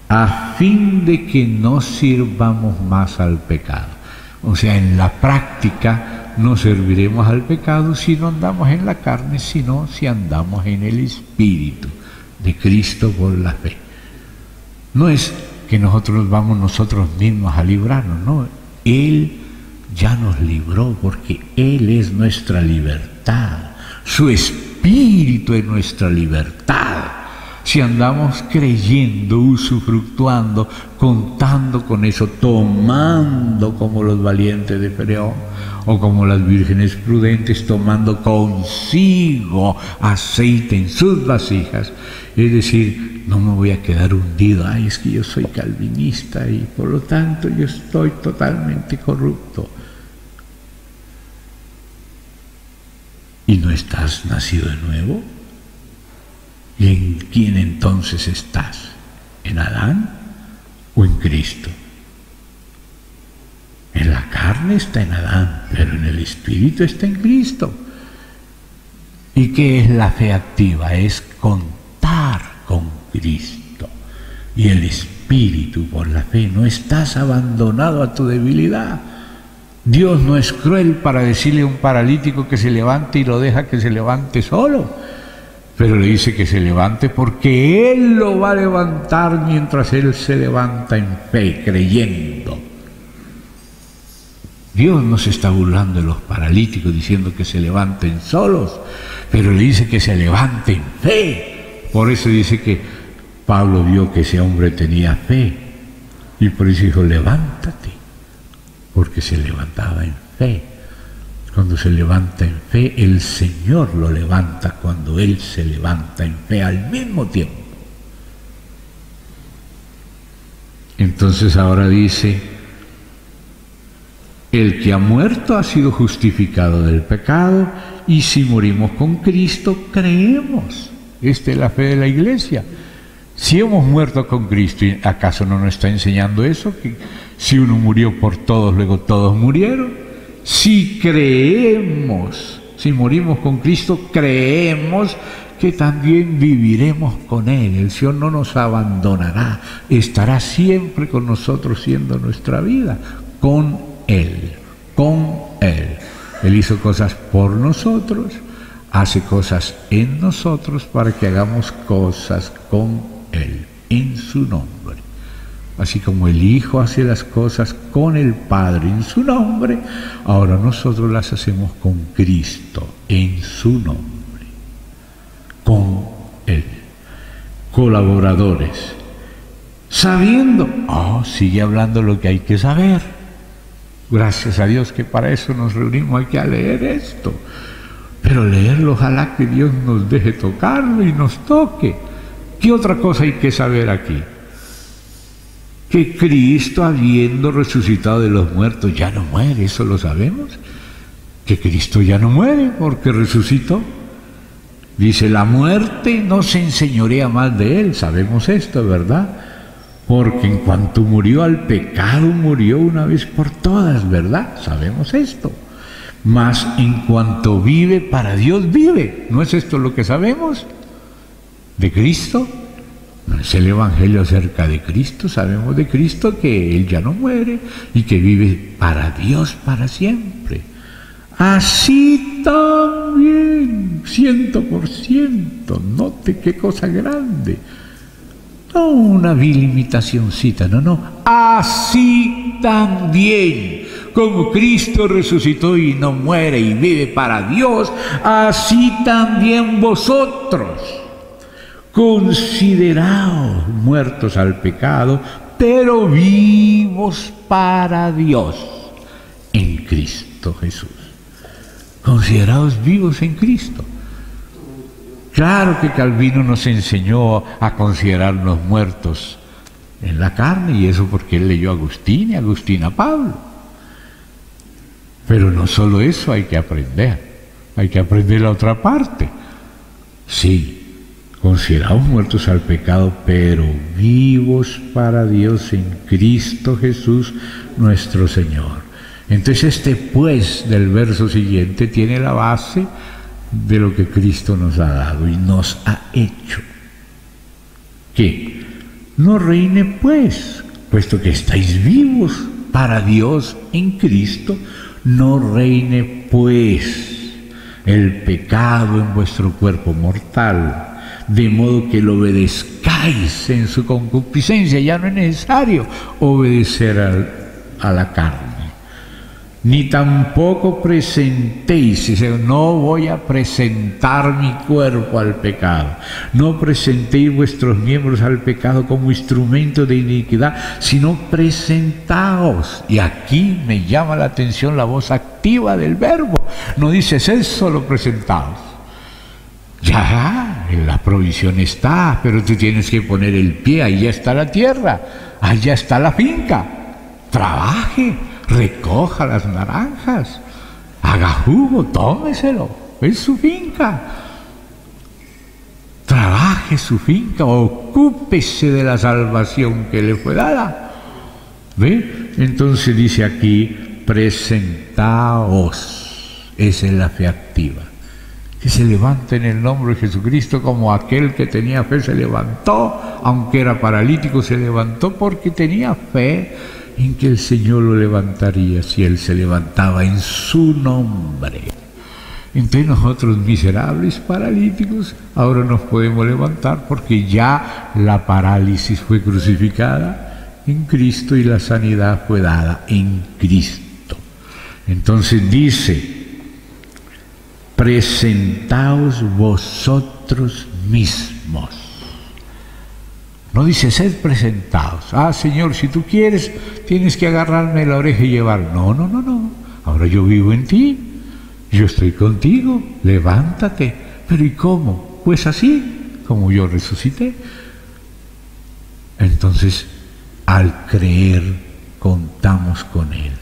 a fin de que no sirvamos más al pecado. O sea, en la práctica no serviremos al pecado si no andamos en la carne, sino si andamos en el Espíritu de Cristo por la fe. No es que nosotros vamos nosotros mismos a librarnos, no. Él ya nos libró porque Él es nuestra libertad. Su Espíritu es nuestra libertad. Si andamos creyendo, usufructuando, contando con eso, tomando como los valientes de Pereón o como las vírgenes prudentes, tomando consigo aceite en sus vasijas, es decir, no me voy a quedar hundido, ay, es que yo soy calvinista y por lo tanto yo estoy totalmente corrupto. ¿Y no estás nacido de nuevo? ¿Y en quién entonces estás? ¿En Adán o en Cristo? En la carne está en Adán, pero en el Espíritu está en Cristo. ¿Y qué es la fe activa? Es contar con Cristo y el Espíritu por la fe. No estás abandonado a tu debilidad. Dios no es cruel para decirle a un paralítico que se levante y lo deja que se levante solo. Pero le dice que se levante porque Él lo va a levantar mientras Él se levanta en fe, creyendo. Dios no se está burlando de los paralíticos diciendo que se levanten solos, pero le dice que se levanten en fe. Por eso dice que Pablo vio que ese hombre tenía fe y por eso dijo, levántate, porque se levantaba en fe. Cuando se levanta en fe, el Señor lo levanta cuando Él se levanta en fe al mismo tiempo. Entonces ahora dice, el que ha muerto ha sido justificado del pecado, y si morimos con Cristo, creemos. Esta es la fe de la Iglesia. Si hemos muerto con Cristo, ¿acaso no nos está enseñando eso? Que si uno murió por todos, luego todos murieron. Si creemos, si morimos con Cristo, creemos que también viviremos con Él. El Señor no nos abandonará, estará siempre con nosotros siendo nuestra vida, con Él, con Él. Él hizo cosas por nosotros, hace cosas en nosotros para que hagamos cosas con Él, en su nombre. Así como el Hijo hace las cosas con el Padre en su nombre, ahora nosotros las hacemos con Cristo en su nombre, con Él. Colaboradores, sabiendo, sigue hablando lo que hay que saber. Gracias a Dios que para eso nos reunimos aquí a leer esto. Pero leerlo, ojalá que Dios nos deje tocarlo y nos toque. ¿Qué otra cosa hay que saber aquí? Que Cristo, habiendo resucitado de los muertos, ya no muere, eso lo sabemos. Que Cristo ya no muere porque resucitó. Dice, la muerte no se enseñorea más de Él, sabemos esto, ¿verdad? Porque en cuanto murió al pecado, murió una vez por todas, ¿verdad? Sabemos esto. Mas en cuanto vive, para Dios vive. ¿No es esto lo que sabemos de Cristo? No es el Evangelio acerca de Cristo. Sabemos de Cristo que Él ya no muere y que vive para Dios para siempre. Así también, 100%, note qué cosa grande. No una vil imitacioncita, no. Así también, como Cristo resucitó y no muere y vive para Dios, así también vosotros, consideraos muertos al pecado, pero vivos para Dios en Cristo Jesús. Consideraos vivos en Cristo. Claro que Calvino nos enseñó a considerarnos muertos en la carne, y eso porque él leyó a Agustín y Agustín a Pablo. Pero no solo eso hay que aprender la otra parte. Sí, considerados muertos al pecado, pero vivos para Dios en Cristo Jesús nuestro Señor. Entonces pues del verso siguiente tiene la base de lo que Cristo nos ha dado y nos ha hecho. ¿Qué? No reine pues, puesto que estáis vivos para Dios en Cristo, no reine pues el pecado en vuestro cuerpo mortal, de modo que lo obedezcáis en su concupiscencia. Ya no es necesario obedecer a la carne. Ni tampoco presentéis, no voy a presentar mi cuerpo al pecado. No presentéis vuestros miembros al pecado como instrumento de iniquidad, sino presentaos. Y aquí me llama la atención la voz activa del verbo. No dice sed solo presentaos. Ya, la provisión está, pero tú tienes que poner el pie, ahí ya está la tierra, allá está la finca. Trabaje, recoja las naranjas, haga jugo, tómeselo, es su finca. Trabaje su finca, ocúpese de la salvación que le fue dada. ¿Ve? Entonces dice aquí, presentaos, esa es la fe activa. Que se levanta en el nombre de Jesucristo, como aquel que tenía fe se levantó, aunque era paralítico, se levantó porque tenía fe en que el Señor lo levantaría si Él se levantaba en su nombre. Entonces nosotros, miserables paralíticos, ahora nos podemos levantar porque ya la parálisis fue crucificada en Cristo y la sanidad fue dada en Cristo. Entonces dice, presentaos vosotros mismos. No dice sed presentados. Ah, Señor, si tú quieres, tienes que agarrarme la oreja y llevar. No, no, no, no. Ahora yo vivo en ti. Yo estoy contigo. Levántate. ¿Pero y cómo? Pues así, como yo resucité. Entonces, al creer, contamos con Él.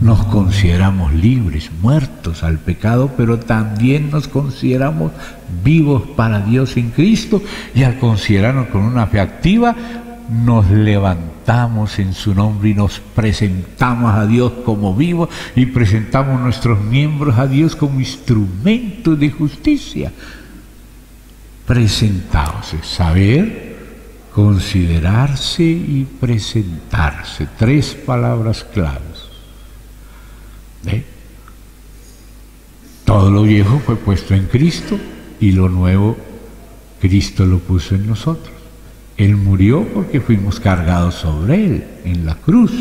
Nos consideramos libres, muertos al pecado, pero también nos consideramos vivos para Dios en Cristo, y al considerarnos con una fe activa, nos levantamos en su nombre y nos presentamos a Dios como vivos y presentamos nuestros miembros a Dios como instrumentos de justicia. Presentaos, saber, considerarse y presentarse. 3 palabras claves. ¿Eh? Todo lo viejo fue puesto en Cristo y lo nuevo Cristo lo puso en nosotros. Él murió porque fuimos cargados sobre Él en la cruz,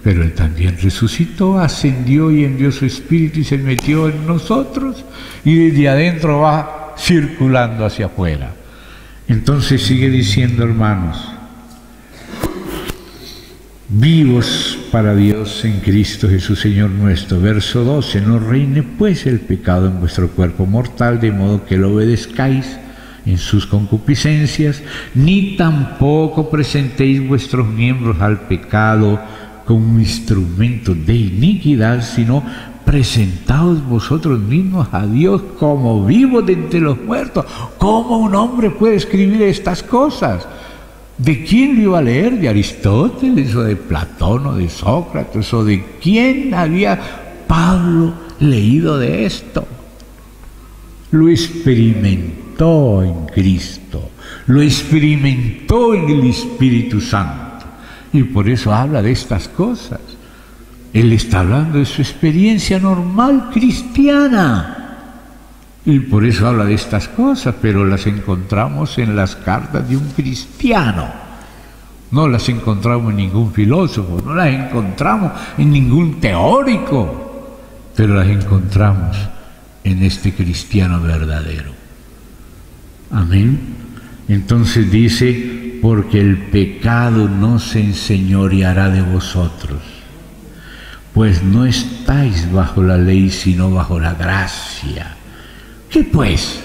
pero Él también resucitó, ascendió y envió su Espíritu y se metió en nosotros, y desde adentro va circulando hacia afuera. Entonces sigue diciendo, hermanos, vivos para Dios en Cristo Jesús Señor nuestro. Verso 12, no reine pues el pecado en vuestro cuerpo mortal, de modo que lo obedezcáis en sus concupiscencias, ni tampoco presentéis vuestros miembros al pecado como instrumento de iniquidad, sino presentaos vosotros mismos a Dios como vivos de entre los muertos. ¿Cómo un hombre puede escribir estas cosas? ¿De quién lo iba a leer? ¿De Aristóteles o de Platón o de Sócrates? ¿O de quién había Pablo leído de esto? Lo experimentó en Cristo, lo experimentó en el Espíritu Santo, y por eso habla de estas cosas. Él está hablando de su experiencia normal cristiana, y por eso habla de estas cosas, pero las encontramos en las cartas de un cristiano. No las encontramos en ningún filósofo, no las encontramos en ningún teórico, pero las encontramos en este cristiano verdadero. Amén. Entonces dice, porque el pecado no se enseñoreará de vosotros, pues no estáis bajo la ley, sino bajo la gracia. ¿Qué pues?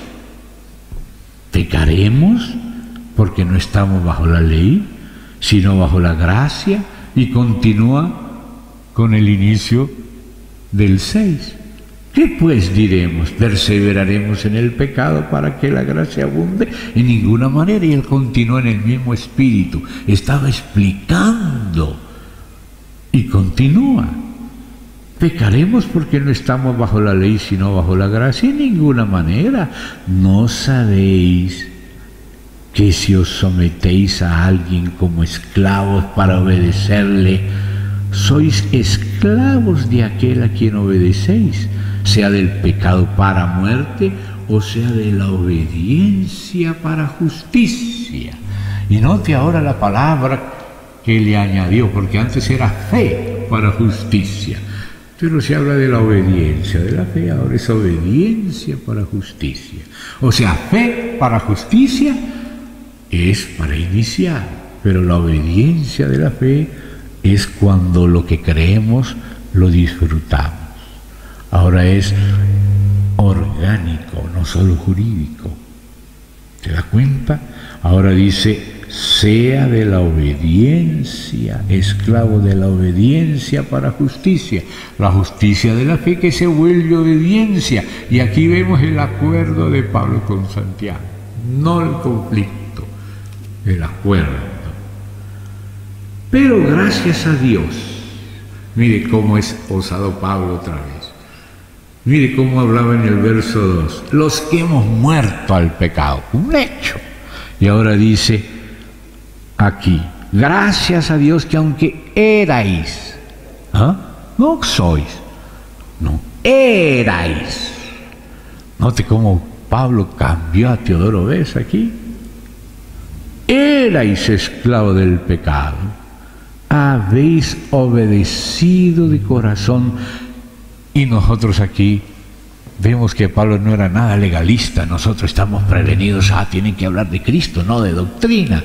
¿Pecaremos porque no estamos bajo la ley, sino bajo la gracia? Y continúa con el inicio del 6. ¿Qué pues diremos? ¿Perseveraremos en el pecado para que la gracia abunde? En ninguna manera. Y él continuó en el mismo espíritu. Estaba explicando y continúa. ¿Pecaremos porque no estamos bajo la ley sino bajo la gracia? En ninguna manera. ¿No sabéis que si os sometéis a alguien como esclavos para obedecerle, sois esclavos de aquel a quien obedecéis, sea del pecado para muerte o sea de la obediencia para justicia? Y note ahora la palabra que le añadió, porque antes era fe para justicia, pero se habla de la obediencia, de la fe, ahora es obediencia para justicia. O sea, fe para justicia es para iniciar, pero la obediencia de la fe es cuando lo que creemos lo disfrutamos. Ahora es orgánico, no solo jurídico. ¿Te das cuenta? Ahora dice, sea de la obediencia, esclavo de la obediencia para justicia. La justicia de la fe que se vuelve obediencia. Y aquí vemos el acuerdo de Pablo con Santiago, no el conflicto, el acuerdo. Pero gracias a Dios, mire cómo es osado Pablo otra vez. Mire cómo hablaba en el verso 2, los que hemos muerto al pecado, un hecho. Y ahora dice aquí, gracias a Dios que aunque erais, no sois, no, erais. Note cómo Pablo cambió a Teodoro Bes aquí. Erais esclavo del pecado, habéis obedecido de corazón. Y nosotros aquí vemos que Pablo no era nada legalista. Nosotros estamos prevenidos, tienen que hablar de Cristo, no de doctrina.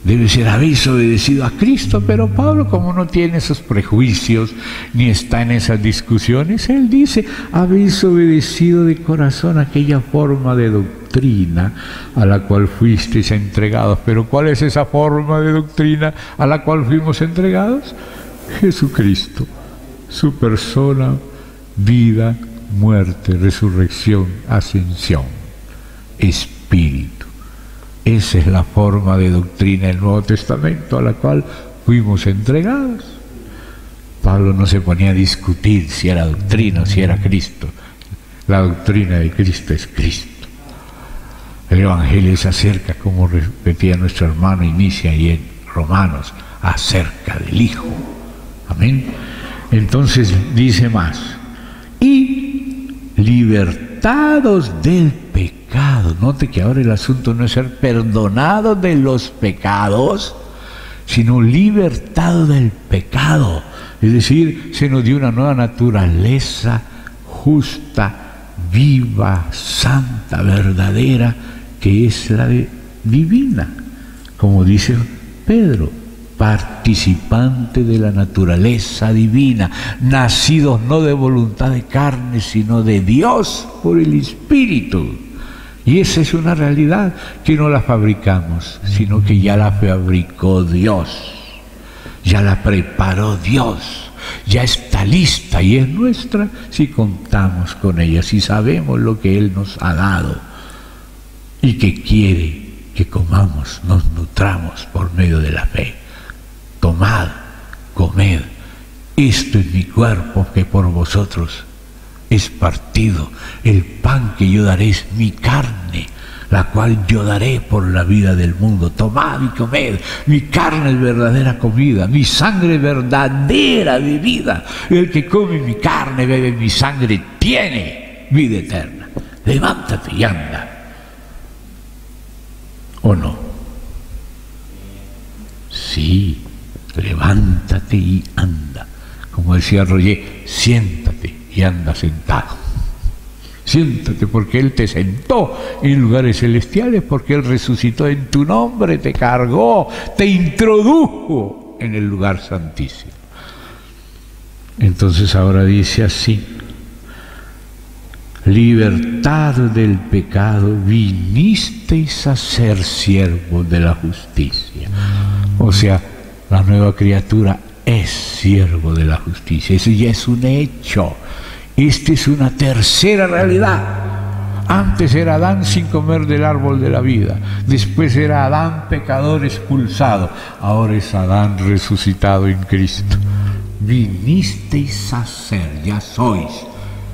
Debe ser, habéis obedecido a Cristo, pero Pablo, como no tiene esos prejuicios, ni está en esas discusiones, él dice, habéis obedecido de corazón aquella forma de doctrina a la cual fuisteis entregados. Pero ¿cuál es esa forma de doctrina a la cual fuimos entregados? Jesucristo, su persona, vida, muerte, resurrección, ascensión, espíritu. Esa es la forma de doctrina del Nuevo Testamento a la cual fuimos entregados. Pablo no se ponía a discutir si era doctrina o si era Cristo. La doctrina de Cristo es Cristo. El Evangelio es acerca, como repetía nuestro hermano Inicia y en Romanos, acerca del Hijo. Amén. Entonces dice más, y libertados del pecado. Note que ahora el asunto no es ser perdonados de los pecados, sino libertados del pecado. Es decir, se nos dio una nueva naturaleza justa, viva, santa, verdadera, que es la divina. Como dice Pedro, participante de la naturaleza divina, nacidos no de voluntad de carne, sino de Dios por el Espíritu. Y esa es una realidad que no la fabricamos, sino que ya la fabricó Dios, ya la preparó Dios, ya está lista y es nuestra si contamos con ella, si sabemos lo que Él nos ha dado y que quiere que comamos, nos nutramos por medio de la fe. Tomad, comed, esto es mi cuerpo que por vosotros es partido. El pan que yo daré es mi carne, la cual yo daré por la vida del mundo. Tomad y comed, mi carne es verdadera comida, mi sangre verdadera bebida. El que come mi carne, bebe mi sangre, tiene vida eterna. Levántate y anda. ¿O no? Sí. Levántate y anda. Como decía Roger, siéntate y anda sentado. Siéntate porque Él te sentó en lugares celestiales, porque Él resucitó en tu nombre, te cargó, te introdujo en el lugar santísimo. Entonces ahora dice así, libertad del pecado, vinisteis a ser siervos de la justicia. O sea, la nueva criatura es siervo de la justicia. Eso ya es un hecho. Esta es una tercera realidad. Antes era Adán sin comer del árbol de la vida. Después era Adán pecador expulsado. Ahora es Adán resucitado en Cristo. Vinisteis a ser, ya sois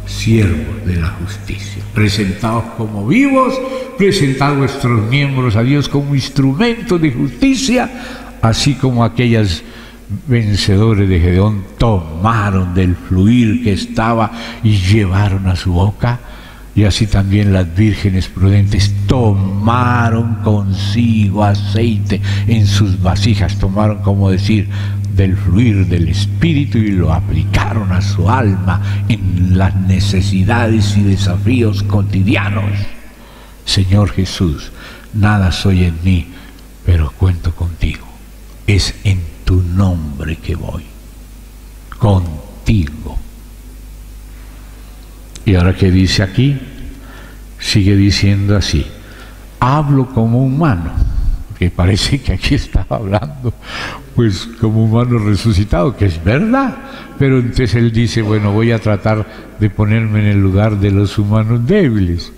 siervos de la justicia. Presentaos como vivos, presentad vuestros miembros a Dios como instrumentos de justicia, así como aquellas vencedores de Gedeón tomaron del fluir que estaba y llevaron a su boca. Y así también las vírgenes prudentes tomaron consigo aceite en sus vasijas, tomaron, como decir, del fluir del Espíritu y lo aplicaron a su alma en las necesidades y desafíos cotidianos. Señor Jesús, nada soy en mí, pero cuento contigo. Es en tu nombre que voy, contigo. Y ahora que dice aquí, sigue diciendo así: hablo como humano, que parece que aquí estaba hablando pues como humano resucitado, que es verdad, pero entonces él dice, bueno, voy a tratar de ponerme en el lugar de los humanos débiles.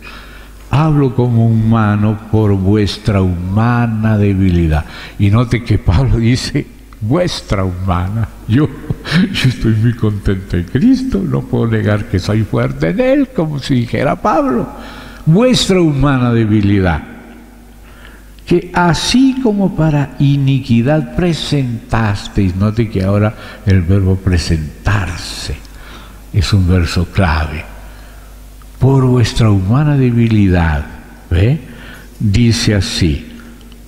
Hablo como humano por vuestra humana debilidad. Y note que Pablo dice vuestra humana. Yo estoy muy contento en Cristo, no puedo negar que soy fuerte en Él, como si dijera Pablo. Vuestra humana debilidad, que así como para iniquidad presentasteis. Note que ahora el verbo presentarse es un verso clave. Por vuestra humana debilidad, ¿ve? Dice así: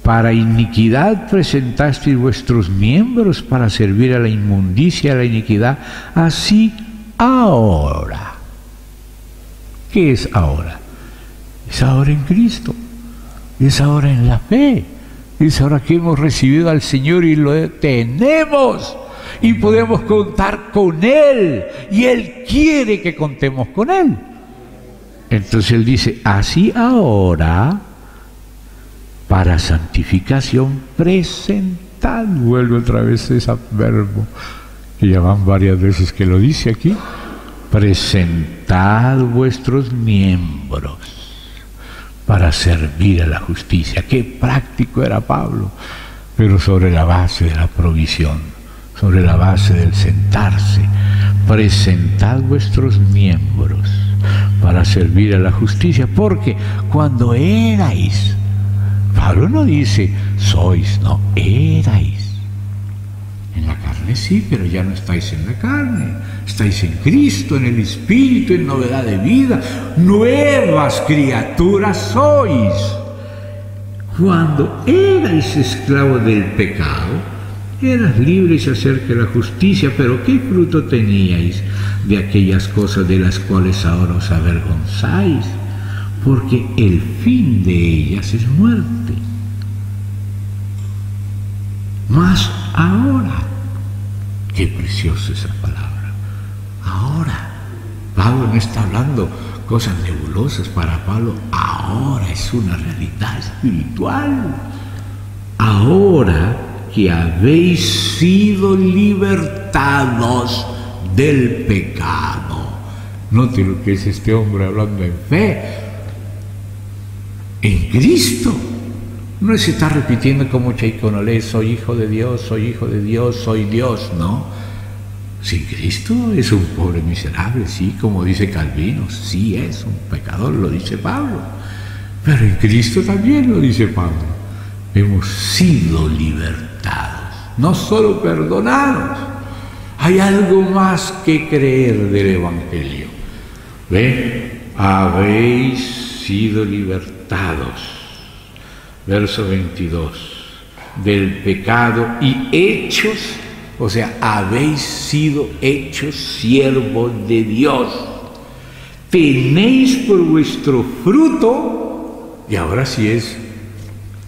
para iniquidad presentasteis vuestros miembros para servir a la inmundicia, a la iniquidad. Así ahora. ¿Qué es ahora? Es ahora en Cristo. Es ahora en la fe. Es ahora que hemos recibido al Señor y lo tenemos. Y podemos contar con Él. Y Él quiere que contemos con Él. Entonces Él dice, así ahora, para santificación, presentad. Vuelve otra vez ese verbo, que ya van varias veces que lo dice aquí. Presentad vuestros miembros para servir a la justicia. Qué práctico era Pablo, pero sobre la base de la provisión, sobre la base del sentarse. Presentad vuestros miembros para servir a la justicia, porque cuando erais, Pablo no dice sois, no, erais. En la carne sí, pero ya no estáis en la carne, estáis en Cristo, en el Espíritu, en novedad de vida, nuevas criaturas sois. Cuando erais esclavos del pecado, eras libres acerca de la justicia, pero ¿qué fruto teníais de aquellas cosas de las cuales ahora os avergonzáis? Porque el fin de ellas es muerte. Mas ahora, qué preciosa esa palabra, ahora. Pablo no está hablando cosas nebulosas para Pablo, ahora es una realidad espiritual. Ahora que habéis sido libertados del pecado. Note lo que es este hombre hablando en fe, en Cristo. No se está repitiendo como Chaiconolé, soy hijo de Dios, soy hijo de Dios, soy Dios, no. Sin Cristo es un pobre miserable, sí, como dice Calvino, sí es un pecador, lo dice Pablo. Pero en Cristo también lo dice Pablo. Hemos sido libertados, no solo perdonados. Hay algo más que creer del Evangelio. ¿Ven? Habéis sido libertados. Verso 22. Del pecado y hechos, o sea, habéis sido hechos siervos de Dios. Tenéis por vuestro fruto, y ahora sí es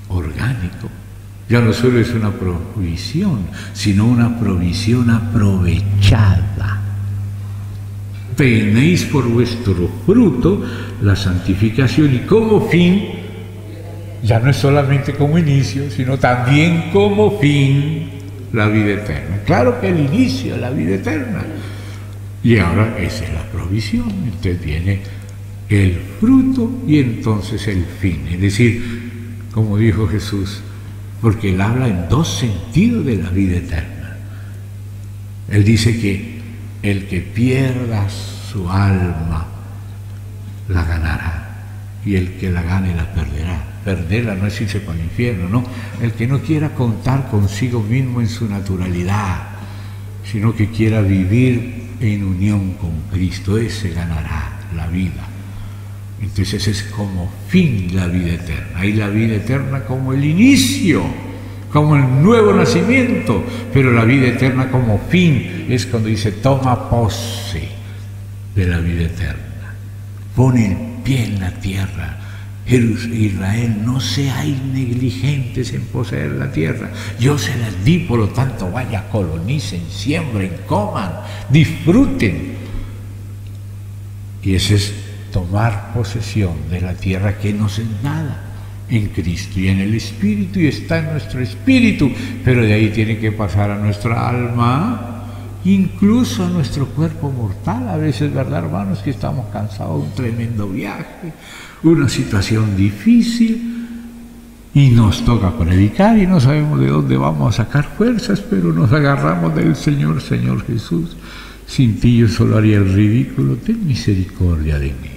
orgánico. Ya no solo es una provisión, sino una provisión aprovechada. Tenéis por vuestro fruto la santificación y como fin, ya no es solamente como inicio, sino también como fin, la vida eterna. Claro que el inicio es la vida eterna. Y ahora esa es la provisión. Entonces viene el fruto y entonces el fin. Es decir, como dijo Jesús, porque Él habla en dos sentidos de la vida eterna. Él dice que el que pierda su alma la ganará, y el que la gane la perderá. Perderla no es irse para el infierno, no. El que no quiera contar consigo mismo en su naturalidad, sino que quiera vivir en unión con Cristo, ese ganará la vida. Entonces ese es como fin la vida eterna, y la vida eterna como el inicio, como el nuevo nacimiento, pero la vida eterna como fin es cuando dice toma pose de la vida eterna. Pone el pie en la tierra. Israel, no seáis negligentes en poseer la tierra. Yo se las di, por lo tanto, vaya, colonicen, siembren, coman, disfruten. Y ese es tomar posesión de la tierra que nos es dada en Cristo y en el Espíritu, y está en nuestro espíritu, pero de ahí tiene que pasar a nuestra alma, incluso a nuestro cuerpo mortal. A veces, ¿verdad, hermanos?, que estamos cansados de un tremendo viaje, una situación difícil, y nos toca predicar y no sabemos de dónde vamos a sacar fuerzas, pero nos agarramos del Señor. Señor Jesús, sin ti yo solo haría el ridículo, ten misericordia de mí.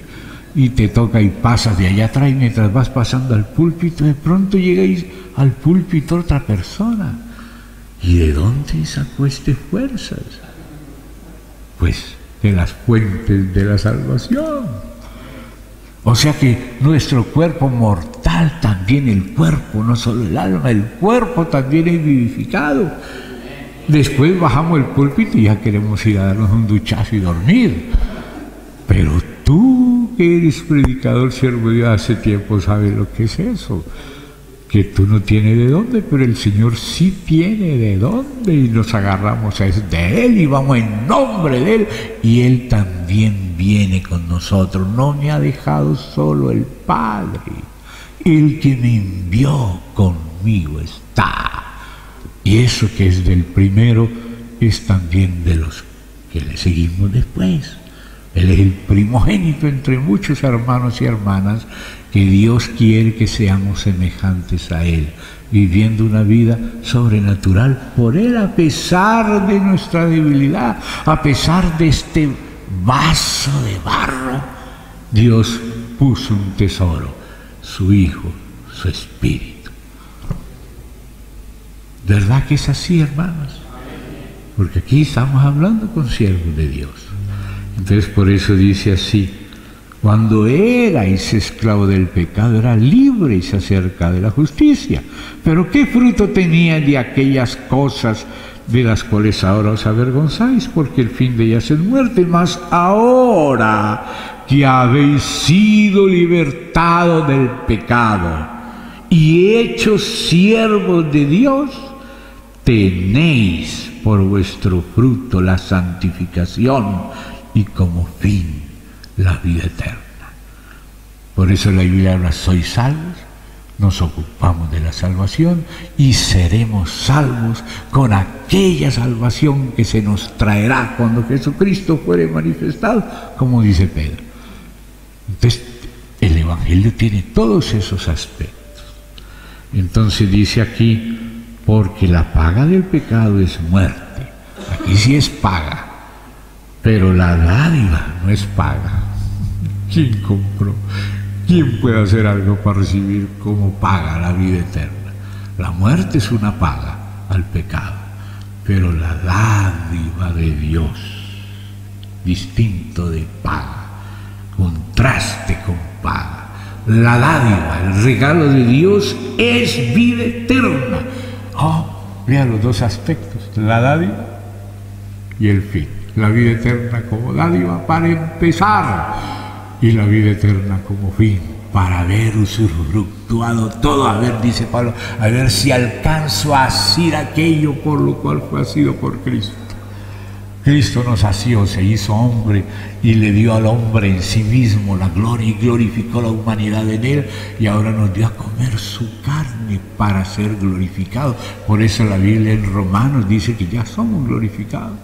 Y te toca y pasas de allá atrás, y mientras vas pasando al púlpito, de pronto llegáis al púlpito otra persona. ¿Y de dónde sacó fuerzas? Pues de las fuentes de la salvación. O sea que nuestro cuerpo mortal, también el cuerpo, no solo el alma, el cuerpo también es vivificado. Después bajamos el púlpito y ya queremos ir a darnos un duchazo y dormir. Pero tú, que eres predicador, siervo de Dios, hace tiempo sabes lo que es eso. Que tú no tienes de dónde, pero el Señor sí tiene de dónde, y nos agarramos de Él y vamos en nombre de Él, y Él también viene con nosotros. No me ha dejado solo el Padre, el que me envió conmigo está. Y eso que es del primero es también de los que le seguimos después. Él es el primogénito entre muchos hermanos y hermanas que Dios quiere que seamos semejantes a Él, viviendo una vida sobrenatural por Él, a pesar de nuestra debilidad, a pesar de este vaso de barro. Dios puso un tesoro, su Hijo, su Espíritu. ¿Verdad que es así, hermanos? Porque aquí estamos hablando con siervos de Dios. Entonces por eso dice así: cuando erais esclavo del pecado, era libres acerca de la justicia. Pero ¿qué fruto tenían de aquellas cosas de las cuales ahora os avergonzáis? Porque el fin de ellas es muerte. Mas ahora que habéis sido libertados del pecado y hechos siervos de Dios, tenéis por vuestro fruto la santificación y como fin la vida eterna. Por eso la Biblia habla: sois salvos. Nos ocupamos de la salvación y seremos salvos con aquella salvación que se nos traerá cuando Jesucristo fuere manifestado, como dice Pedro. Entonces el Evangelio tiene todos esos aspectos. Entonces dice aquí: porque la paga del pecado es muerte. Aquí sí es paga, pero la dádiva no es paga. ¿Quién compró? ¿Quién puede hacer algo para recibir como paga la vida eterna? La muerte es una paga al pecado, pero la dádiva de Dios, distinto de paga, contraste con paga. La dádiva, el regalo de Dios es vida eterna. Vean los dos aspectos, la dádiva y el fin. La vida eterna como dádiva para empezar, y la vida eterna como fin, para haber usufructuado todo. A ver, dice Pablo, a ver si alcanzo a hacer aquello por lo cual fue asido por Cristo. Cristo nos asió, se hizo hombre y le dio al hombre en sí mismo la gloria y glorificó la humanidad en él, y ahora nos dio a comer su carne para ser glorificado. Por eso la Biblia en Romanos dice que ya somos glorificados.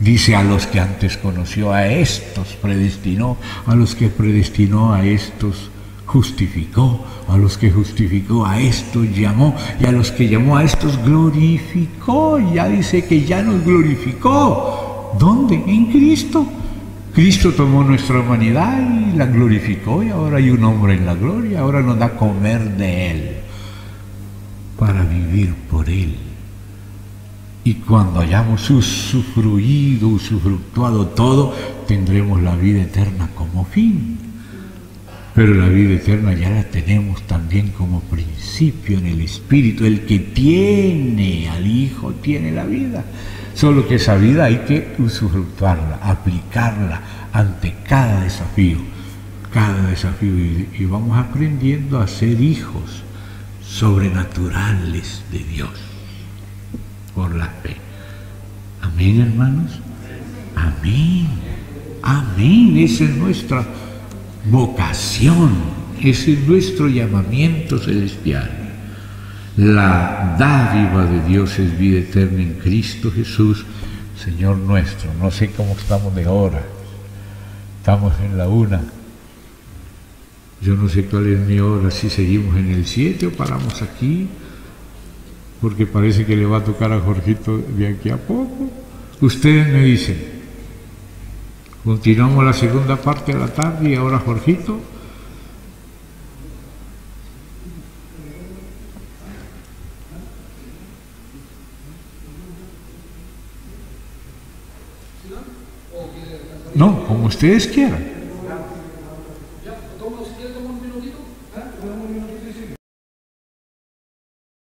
Dice: a los que antes conoció, a estos predestinó, a los que predestinó, a estos justificó, a los que justificó, a estos llamó, y a los que llamó, a estos glorificó. Ya dice que ya nos glorificó. ¿Dónde? En Cristo. Cristo tomó nuestra humanidad y la glorificó, y ahora hay un hombre en la gloria. Ahora nos da a comer de Él para vivir por Él. Y cuando hayamos usufructuado todo, tendremos la vida eterna como fin. Pero la vida eterna ya la tenemos también como principio en el Espíritu. El que tiene al Hijo tiene la vida. Solo que esa vida hay que usufructuarla, aplicarla ante cada desafío. Y vamos aprendiendo a ser hijos sobrenaturales de Dios por la fe. Amén, hermanos. Amén. Amén. Esa es nuestra vocación, ese es nuestro llamamiento celestial. La dádiva de Dios es vida eterna en Cristo Jesús, Señor nuestro. No sé cómo estamos de hora. Estamos en la 1. Yo no sé cuál es mi hora, si seguimos en el 7 o paramos aquí, porque parece que le va a tocar a Jorgito de aquí a poco. Ustedes me dicen, continuamos la segunda parte de la tarde y ahora Jorgito. No, como ustedes quieran.